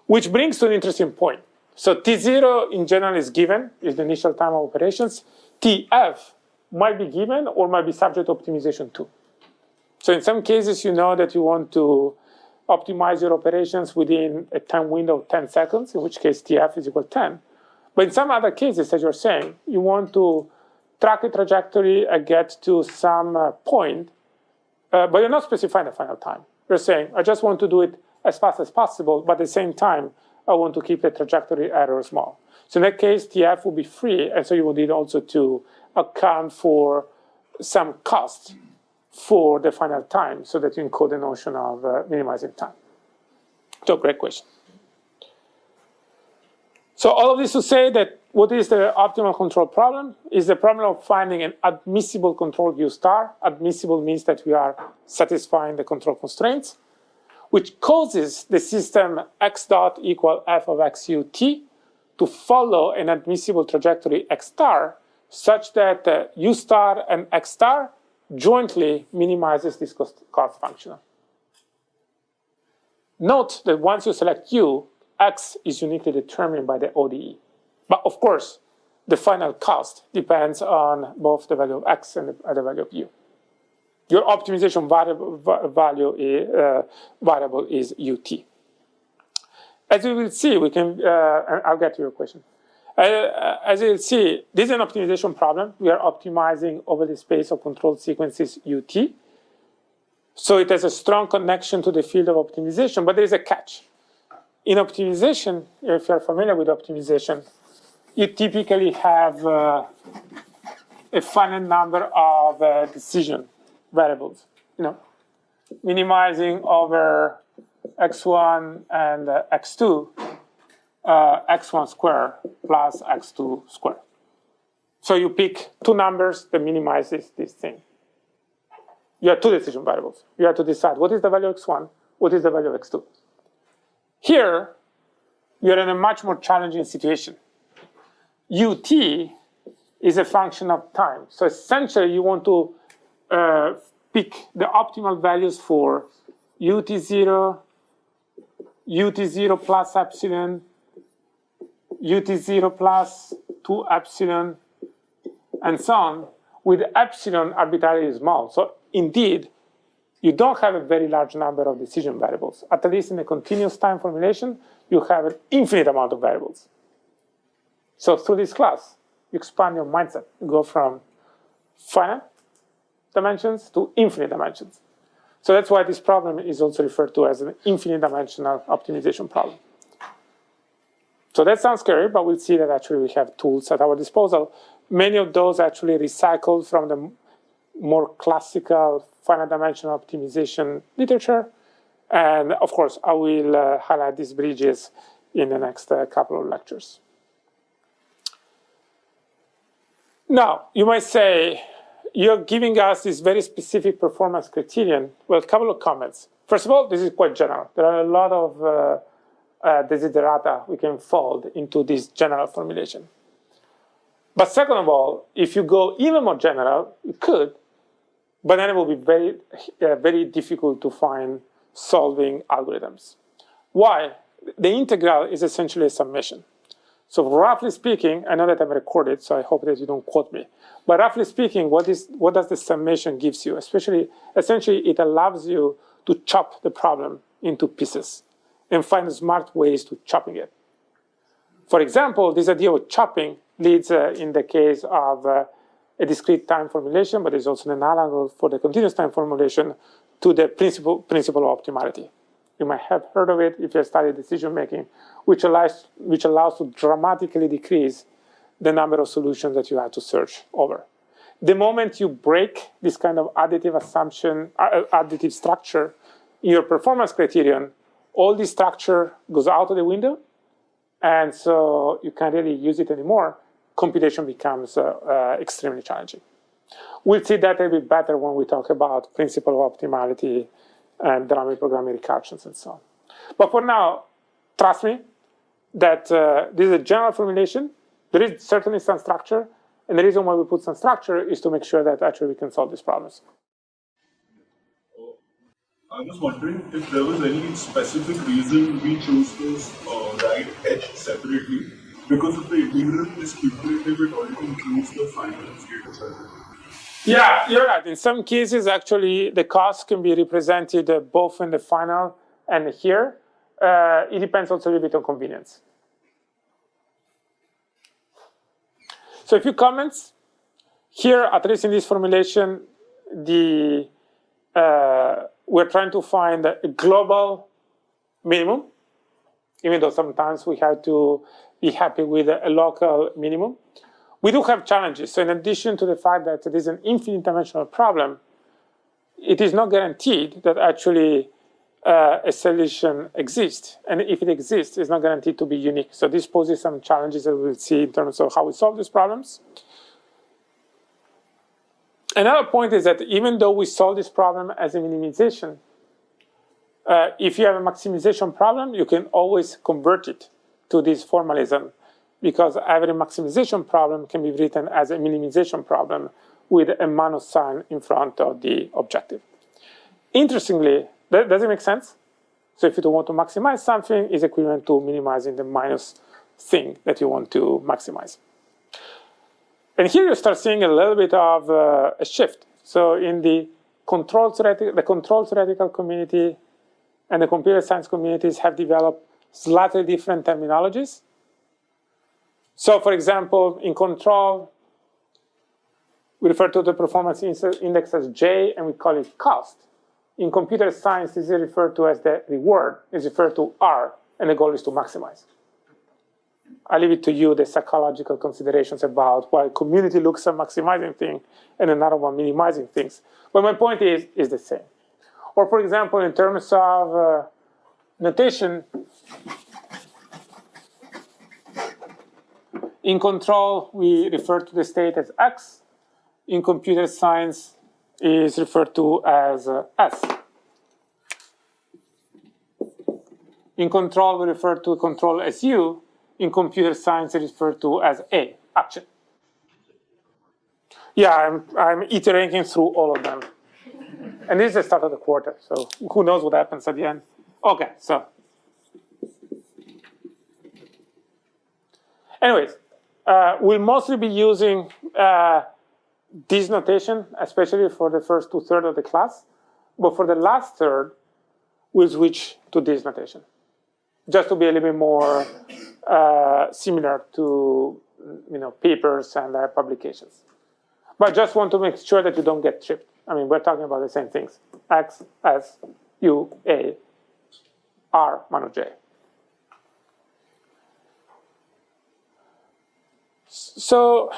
Which brings to an interesting point. So T0 in general is given, is the initial time of operations. TF might be given or might be subject to optimization too. So in some cases, you know that you want to optimize your operations within a time window of 10 seconds, in which case TF is equal to 10. But in some other cases, as you're saying, you want to track a trajectory and get to some point, but you're not specifying the final time. You're saying, I just want to do it as fast as possible, but at the same time, I want to keep the trajectory error small. So in that case, TF will be free, and so you will need also to account for some cost for the final time so that you encode the notion of minimizing time. So great question. So all of this to say that what is the optimal control problem? Is the problem of finding an admissible control U star. Admissible means that we are satisfying the control constraints, which causes the system x dot equal f of x u t to follow an admissible trajectory x star such that u star and x star jointly minimizes this cost function. Note that once you select u, x is uniquely determined by the ODE. But of course, the final cost depends on both the value of x and the value of u. Your optimization variable is ut. As we will see, we can, I'll get to your question. As you will see, this is an optimization problem. We are optimizing over the space of controlled sequences ut. So it has a strong connection to the field of optimization, but there is a catch. In optimization, if you're familiar with optimization, you typically have a finite number of decision variables, minimizing over x1 and x2, x1 square plus x2 square. So you pick two numbers that minimize this thing. You have two decision variables. You have to decide what is the value of x1, what is the value of x2. Here, you're in a much more challenging situation. ut is a function of time. So essentially, you want to pick the optimal values for ut0, ut0 plus epsilon, ut0 plus 2 epsilon, and so on, with epsilon arbitrarily small. So indeed, you don't have a very large number of decision variables. At least in a continuous time formulation, you have an infinite amount of variables. So through this class, you expand your mindset. You go from finite dimensions to infinite dimensions. So that's why this problem is also referred to as an infinite dimensional optimization problem. So that sounds scary, but we'll see that actually we have tools at our disposal. Many of those actually recycled from the more classical finite dimensional optimization literature. And of course, I will highlight these bridges in the next couple of lectures. Now, you might say, you're giving us this very specific performance criterion. Well, a couple of comments. First of all, this is quite general. There are a lot of desiderata we can fold into this general formulation. But second of all, if you go even more general, you could, but then it will be very difficult to find solving algorithms. Why? The integral is essentially a summation. So roughly speaking, I know that I'm recorded, so I hope that you don't quote me. But roughly speaking, what does the summation gives you? Essentially, it allows you to chop the problem into pieces and find smart ways to chopping it. For example, this idea of chopping leads, in the case of a discrete time formulation, but there's also an analog for the continuous time formulation, to the principle of optimality. You might have heard of it if you studied decision making, which allows to dramatically decrease the number of solutions that you have to search over. The moment you break this kind of additive assumption, additive structure in your performance criterion, all this structure goes out of the window, and so you can't really use it anymore. Computation becomes extremely challenging. We'll see that a bit better when we talk about principle of optimality and dynamic programming recursions and so on. But for now, trust me that this is a general formulation. There is certainly some structure, and the reason why we put some structure is to make sure that actually we can solve these problems. I was wondering if there was any specific reason we chose to write H separately, because if the integral is cumulative, it already includes the final state as well. Yeah, you're right. In some cases, actually, the cost can be represented both in the final and here. It depends also a little bit on convenience. So a few comments. Here, at least in this formulation, we're trying to find a global minimum, even though sometimes we have to be happy with a local minimum. We do have challenges. So in addition to the fact that it is an infinite dimensional problem, it is not guaranteed that actually a solution exists. And if it exists, it's not guaranteed to be unique. So this poses some challenges that we'll see in terms of how we solve these problems. Another point is that even though we solve this problem as a minimization, if you have a maximization problem, you can always convert it to this formalism, because every maximization problem can be written as a minimization problem with a minus sign in front of the objective. Interestingly, does it make sense? So if you want to maximize something, it's equivalent to minimizing the minus thing that you want to maximize. And here you start seeing a little bit of a shift. So in the control theoretical community and the computer science communities have developed slightly different terminologies. So for example, in control, we refer to the performance index as J, and we call it cost. In computer science, this is referred to as the reward, is referred to R, and the goal is to maximize. I leave it to you the psychological considerations about why community looks at maximizing things and another one minimizing things. But my point is the same. Or for example, in terms of notation, in control, we refer to the state as X. In computer science, is referred to as S. In control, we refer to control as U. In computer science, it is referred to as A, action. Yeah, I'm iterating through all of them. And this is the start of the quarter, so who knows what happens at the end. Okay, so. Anyways, we'll mostly be using this notation, especially for the first 2/3 of the class. But for the last third, we'll switch to this notation, just to be a little bit more similar to papers and publications. But I just want to make sure that you don't get tripped. I mean, we're talking about the same things. X, S, U, A, R minus J. So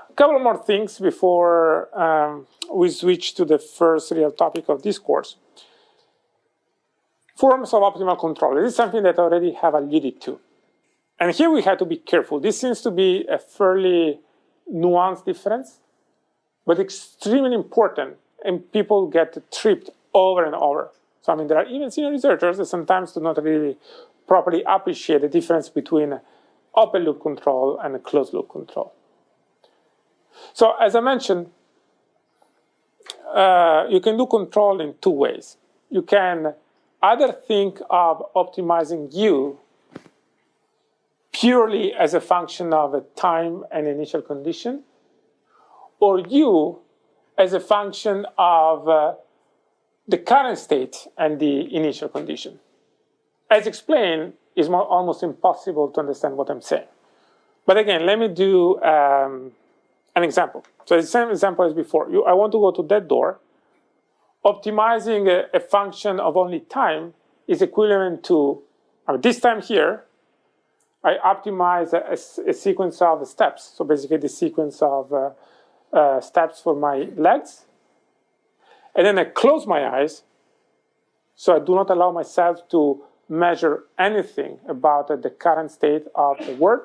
a couple more things before we switch to the first real topic of this course. Forms of optimal control. This is something that I already have alluded to. And here we have to be careful. This seems to be a fairly nuanced difference, but extremely important, and people get tripped over and over. So I mean, there are even senior researchers that sometimes do not really properly appreciate the difference between open loop control and a closed loop control. So as I mentioned, you can do control in two ways. You can either think of optimizing U purely as a function of a time and initial condition, or U as a function of the current state and the initial condition. As explained, it's almost impossible to understand what I'm saying. But again, let me do an example. So the same example as before. I want to go to that door. Optimizing a function of only time is equivalent to, this time here, I optimize a sequence of steps. So basically the sequence of steps for my legs. And then I close my eyes, so I do not allow myself to measure anything about the current state of the word.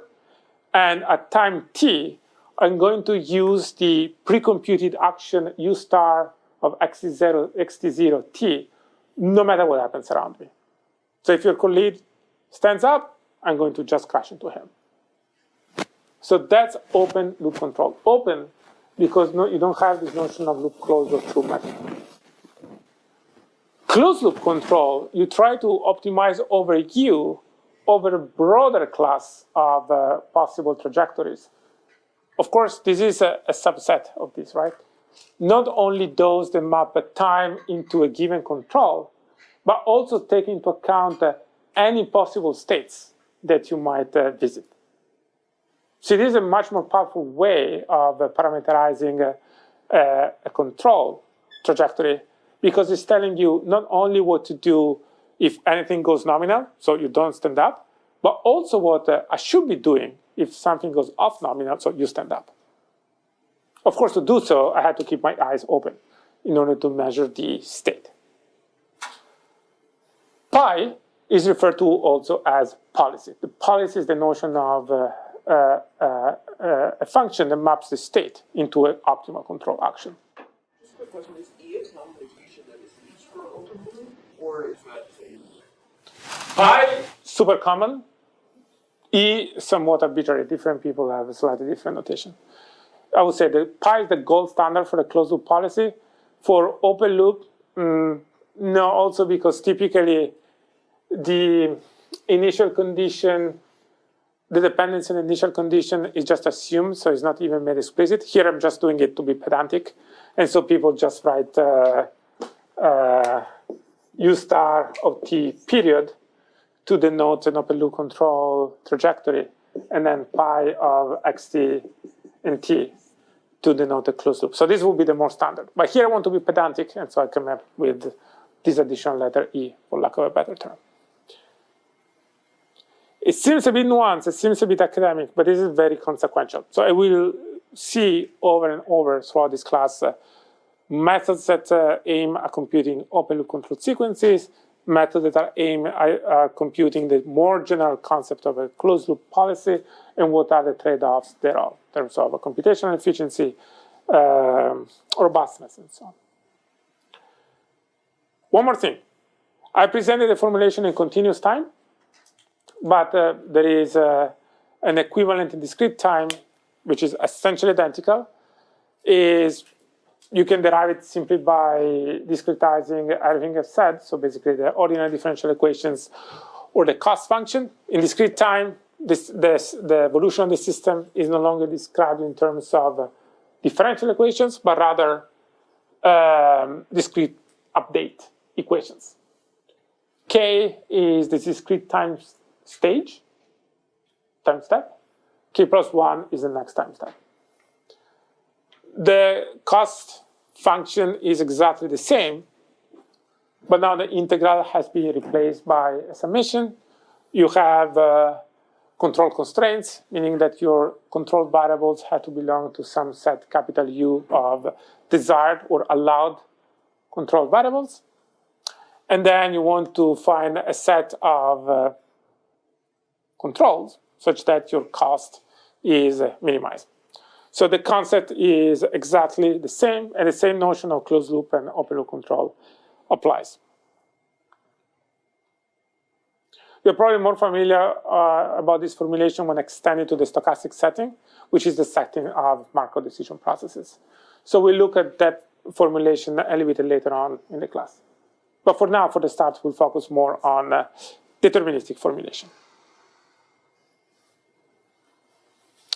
And at time t, I'm going to use the pre-computed action u star of xt0 t, no matter what happens around me. So if your colleague stands up, I'm going to just crash into him. So that's open loop control. Open because you don't have this notion of loop closed or true method. Closed loop control, you try to optimize over U over a broader class of possible trajectories. Of course, this is a subset of this, right? Not only those that map a time into a given control, but also take into account any possible states that you might visit. So this is a much more powerful way of parameterizing a control trajectory, because it's telling you not only what to do if anything goes nominal, so you don't stand up, but also what I should be doing if something goes off nominal, so you stand up. Of course, to do so, I had to keep my eyes open in order to measure the state. Pi is referred to also as policy. The policy is the notion of a function that maps the state into an optimal control action. Just a quick question, is E a nomenclature that is used for open loop, or is that Pi, super common. E, somewhat arbitrary. Different people have a slightly different notation. I would say that Pi is the gold standard for the closed loop policy. For open loop, no, also because typically the initial condition, the dependence on the initial condition is just assumed, so it's not even made explicit. Here I'm just doing it to be pedantic. And so people just write U star of t period to denote an open loop control trajectory, and then pi of xt and t to denote a closed loop. So this will be the more standard. But here I want to be pedantic, and so I come up with this additional letter E, for lack of a better term. It seems a bit nuanced, it seems a bit academic, but this is very consequential. So I will see over and over throughout this class methods that aim at computing open loop control sequences, methods that are aimed at computing the more general concept of a closed loop policy, and what are the trade-offs thereof in terms of computational efficiency, robustness, and so on. One more thing. I presented the formulation in continuous time, but there is an equivalent in discrete time, which is essentially identical. You can derive it simply by discretizing everything I've said. So basically the ordinary differential equations or the cost function. In discrete time, the evolution of the system is no longer described in terms of differential equations, but rather discrete update equations. K is the discrete time step. K plus 1 is the next time step. The cost function is exactly the same, but now the integral has been replaced by a summation. You have control constraints, meaning that your control variables have to belong to some set capital U of desired or allowed control variables. And then you want to find a set of controls such that your cost is minimized. So the concept is exactly the same, and the same notion of closed loop and open loop control applies. You're probably more familiar about this formulation when extended to the stochastic setting, which is the setting of Markov decision processes. So we'll look at that formulation a little bit later on in the class. But for now, for the start, we'll focus more on deterministic formulation.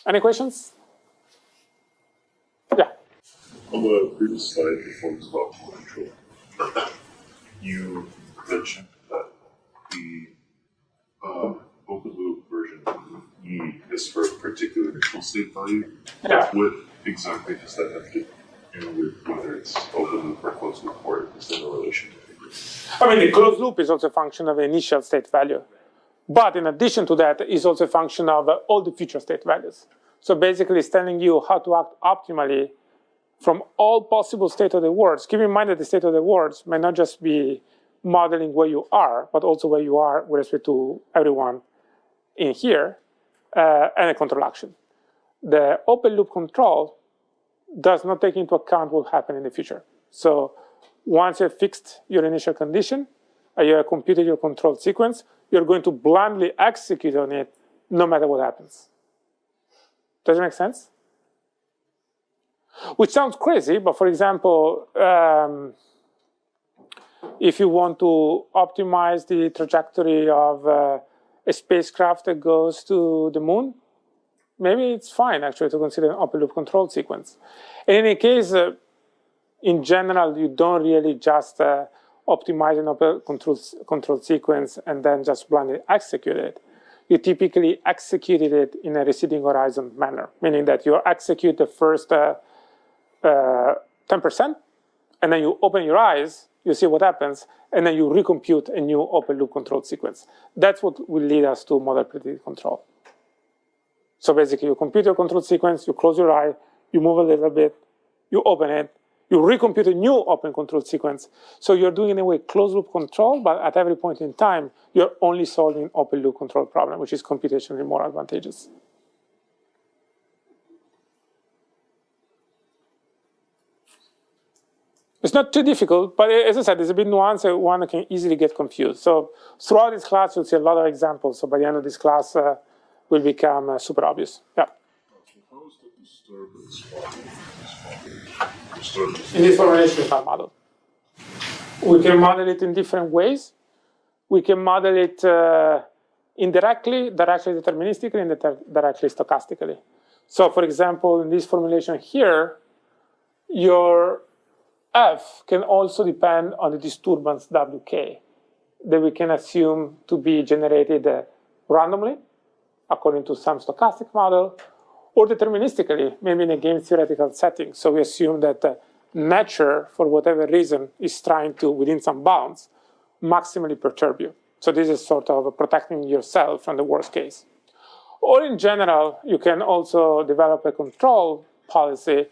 Any questions? Yeah. On the previous slide, before we talked about control, you mentioned that the open loop version E is for a particular initial state value. Yeah. What exactly does that have to do with whether it's open loop or closed loop, or is there no relation to it? I mean, the closed loop is also a function of the initial state value. But in addition to that, it's also a function of all the future state values. So basically, it's telling you how to act optimally from all possible state of the worlds. Keep in mind that the state of the worlds may not just be modeling where you are, but also where you are with respect to everyone in here, and a control action. The open loop control does not take into account what will happen in the future. So once you've fixed your initial condition, and you have computed your control sequence, you're going to blindly execute on it no matter what happens. Does it make sense? Which sounds crazy, but for example, if you want to optimize the trajectory of a spacecraft that goes to the moon, maybe it's fine actually to consider an open loop control sequence. In any case, in general, you don't really just optimize an open control sequence and then just blindly execute it. You typically executed it in a receding horizon manner, meaning that you execute the first 10%, and then you open your eyes, you see what happens, and then you recompute a new open loop control sequence. That's what will lead us to model predicted control. So basically, you compute your control sequence, you close your eye, you move a little bit, you open it, you recompute a new open control sequence. So you're doing, in a way, closed loop control, but at every point in time, you're only solving open loop control problem, which is computationally more advantageous. It's not too difficult, but as I said, there's a bit nuance, one can easily get confused. So throughout this class, you'll see a lot of examples. So by the end of this class, will become super obvious. Yeah. How is the disturbance In this formulation, we can model. We can model it in different ways. We can model it indirectly, directly deterministically, and directly stochastically. So for example, in this formulation here, your F can also depend on the disturbance WK that we can assume to be generated randomly, according to some stochastic model, or deterministically, maybe in a game theoretical setting. So we assume that nature, for whatever reason, is trying to, within some bounds, maximally perturb you. So this is sort of protecting yourself from the worst case. Or in general, you can also develop a control policy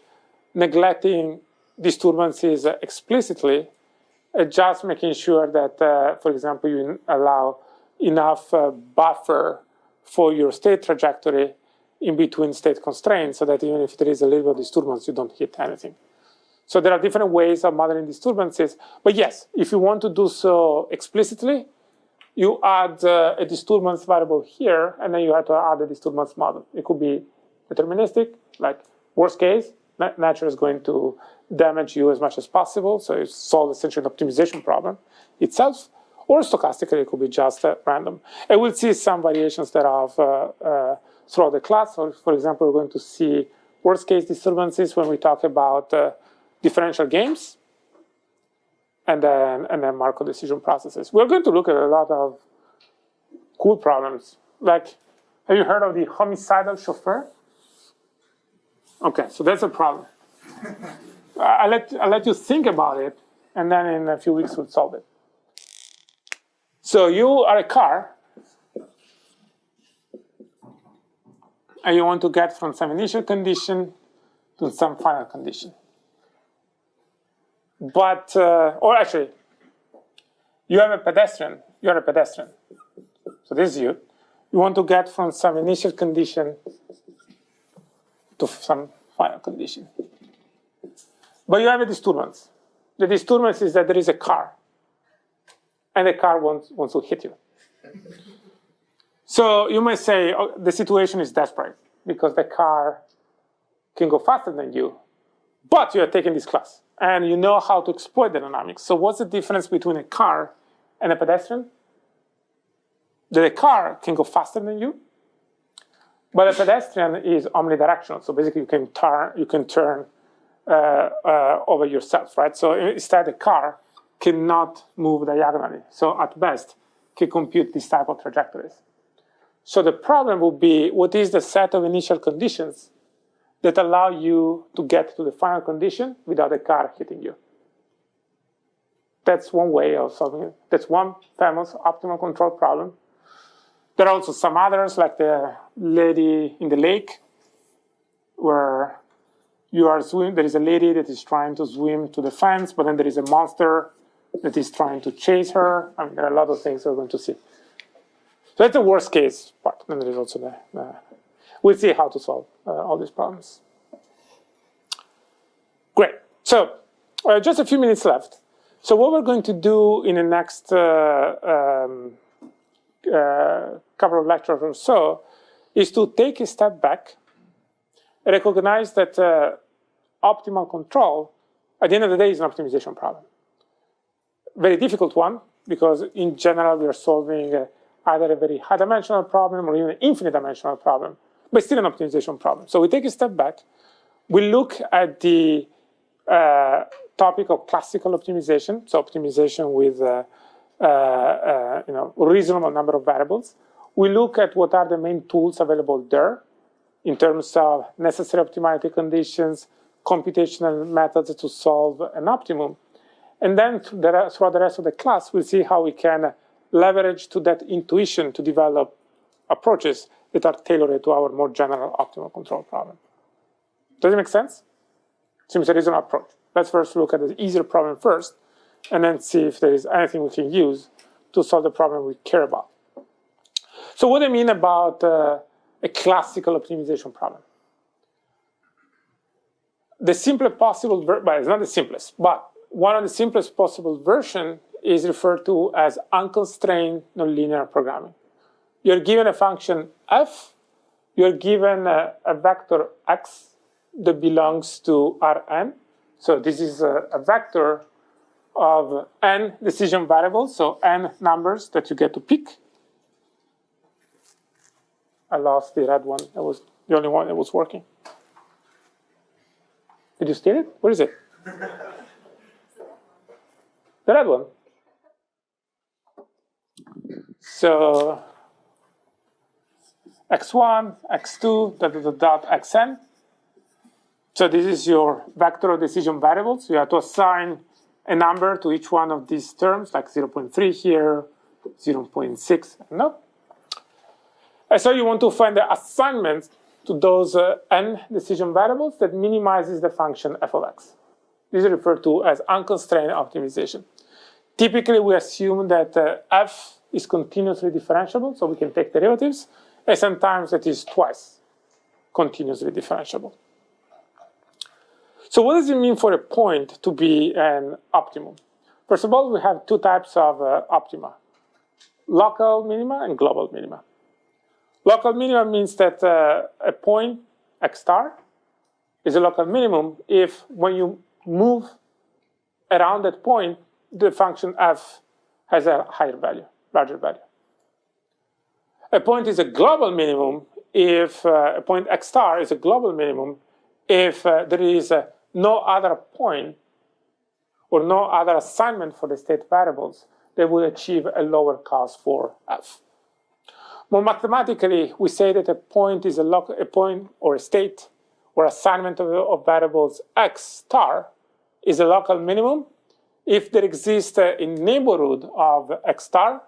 neglecting disturbances explicitly, just making sure that, for example, you allow enough buffer for your state trajectory in between state constraints so that even if there is a little disturbance, you don't hit anything. So there are different ways of modeling disturbances. But yes, if you want to do so explicitly, you add a disturbance variable here, and then you have to add a disturbance model. It could be deterministic, like worst case, nature is going to damage you as much as possible, so it solves essentially an optimization problem itself, or stochastically, it could be just random. And we'll see some variations thereof throughout the class. So for example, we're going to see worst case disturbances when we talk about differential games. and then Markov decision processes. We're going to look at a lot of cool problems. Like, have you heard of the homicidal chauffeur? Okay, so that's a problem. I'll let you think about it, and then in a few weeks we'll solve it. So you are a car, and you want to get from some initial condition to some final condition. But, or actually, you have a pedestrian. You're a pedestrian. So this is you. You want to get from some initial condition to some final condition. But you have a disturbance. The disturbance is that there is a car, and the car wants to hit you. So you might say, oh, the situation is desperate because the car can go faster than you, but you are taking this class, and you know how to exploit the dynamics. So what's the difference between a car and a pedestrian? That a car can go faster than you, but a pedestrian is omnidirectional. So basically, you can turn over yourself, right? So instead, a car cannot move diagonally. So at best, can compute this type of trajectories. So the problem would be, what is the set of initial conditions that allow you to get to the final condition without a car hitting you? That's one way of solving it. That's one famous optimal control problem. There are also some others, like the lady in the lake, where you are swimming. There is a lady that is trying to swim to the fence, but then there is a monster that is trying to chase her. I mean, there are a lot of things we're going to see. So that's the worst case part. And there is also the we'll see how to solve all these problems. Great. So just a few minutes left. So what we're going to do in the next couple of lectures or so is to take a step back, recognize that optimal control, at the end of the day, is an optimization problem. Very difficult one, because in general, we are solving either a very high-dimensional problem or even an infinite-dimensional problem, but still an optimization problem. So we take a step back. We look at the topic of classical optimization, so optimization with a reasonable number of variables. We look at what are the main tools available there in terms of necessary optimality conditions, computational methods to solve an optimum. And then throughout the rest of the class, we'll see how we can leverage to that intuition to develop approaches that are tailored to our more general optimal control problem. Does it make sense? Seems there is an approach. Let's first look at the easier problem first, and then see if there is anything we can use to solve the problem we care about. So what I mean about a classical optimization problem. The simplest possible, well, it's not the simplest, but one of the simplest possible version is referred to as unconstrained nonlinear programming. You're given a function f, you're given a vector x that belongs to Rn. So this is a vector of n decision variables, so n numbers that you get to pick. I lost the red one. That was the only one that was working. Did you steal it? Where is it? The red one. So x1, x2, dot xn. So this is your vector of decision variables. You have to assign a number to each one of these terms, like 0.3 here, 0.6, no. And so you want to find the assignment to those n decision variables that minimizes the function f of x. This is referred to as unconstrained optimization. Typically, we assume that f is continuously differentiable, so we can take derivatives, and sometimes it is twice continuously differentiable. So what does it mean for a point to be an optimum? First of all, we have two types of optima: local minima and global minima. Local minima means that a point, x star, is a local minimum if when you move around that point, the function f has a higher value, larger value. A point is a global minimum if a point x star is a global minimum if there is no other point or no other assignment for the state variables, they will achieve a lower cost for f. More mathematically, we say that a point is a point or a state or assignment of variables x star is a local minimum if there exists a neighborhood of x star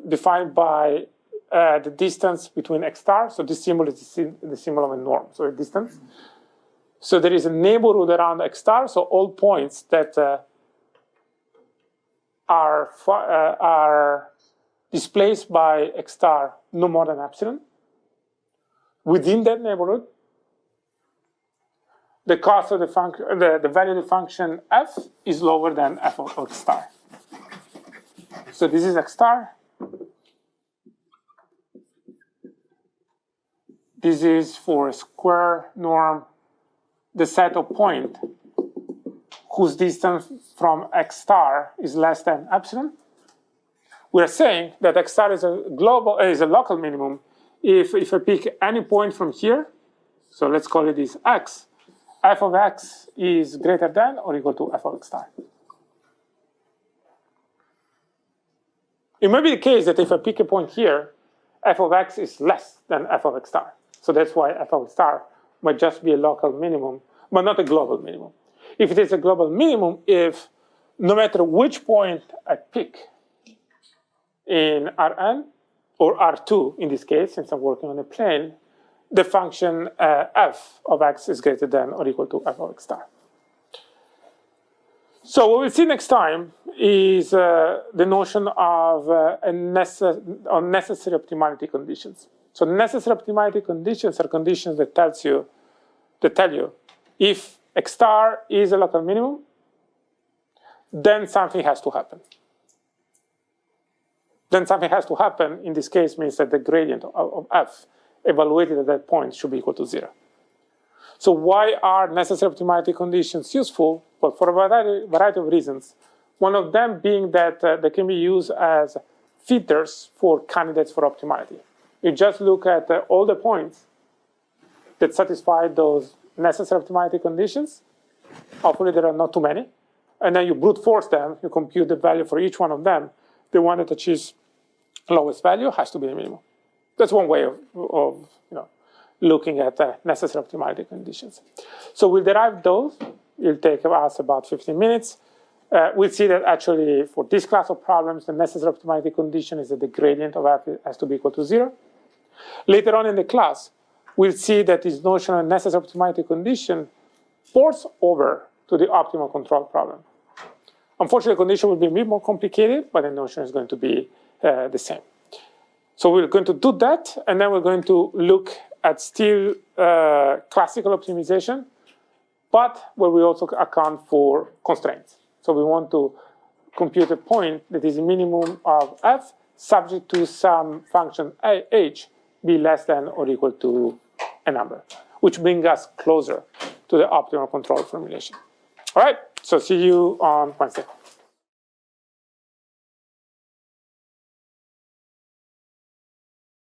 defined by the distance between x star. So this symbol is the symbol of a norm, so a distance. So there is a neighborhood around x star, so all points that are displaced by x star no more than epsilon. Within that neighborhood, the cost of the function, the value of the function f is lower than f of x star. So this is x star. This is for a square norm, the set of points whose distance from x star is less than epsilon. We're saying that x star is a local minimum if I pick any point from here. So let's call it this x. F of x is greater than or equal to f of x star. It may be the case that if I pick a point here, f of x is less than f of x star. So that's why f of x star might just be a local minimum, but not a global minimum. If it is a global minimum, if no matter which point I pick in Rn, or R2 in this case, since I'm working on a plane, the function f of x is greater than or equal to f of x star. So what we'll see next time is the notion of necessary optimality conditions. So necessary optimality conditions are conditions that tell you if x star is a local minimum, then something has to happen. Then something has to happen, in this case means that the gradient of f evaluated at that point should be equal to 0. So why are necessary optimality conditions useful? Well, for a variety of reasons. One of them being that they can be used as filters for candidates for optimality. You just look at all the points that satisfy those necessary optimality conditions. Hopefully there are not too many. And then you brute force them, you compute the value for each one of them. The one that achieves lowest value has to be the minimum. That's one way of looking at necessary optimality conditions. So we'll derive those. It'll take us about 15 minutes. We'll see that actually for this class of problems, the necessary optimality condition is that the gradient of f has to be equal to 0. Later on in the class, we'll see that this notion of necessary optimality condition ports over to the optimal control problem. Unfortunately, the condition will be a bit more complicated, but the notion is going to be the same. So we're going to do that, and then we're going to look at still classical optimization, but where we also account for constraints. So we want to compute a point that is a minimum of f subject to some function h be less than or equal to a number, which brings us closer to the optimal control formulation. All right, so see you on Wednesday.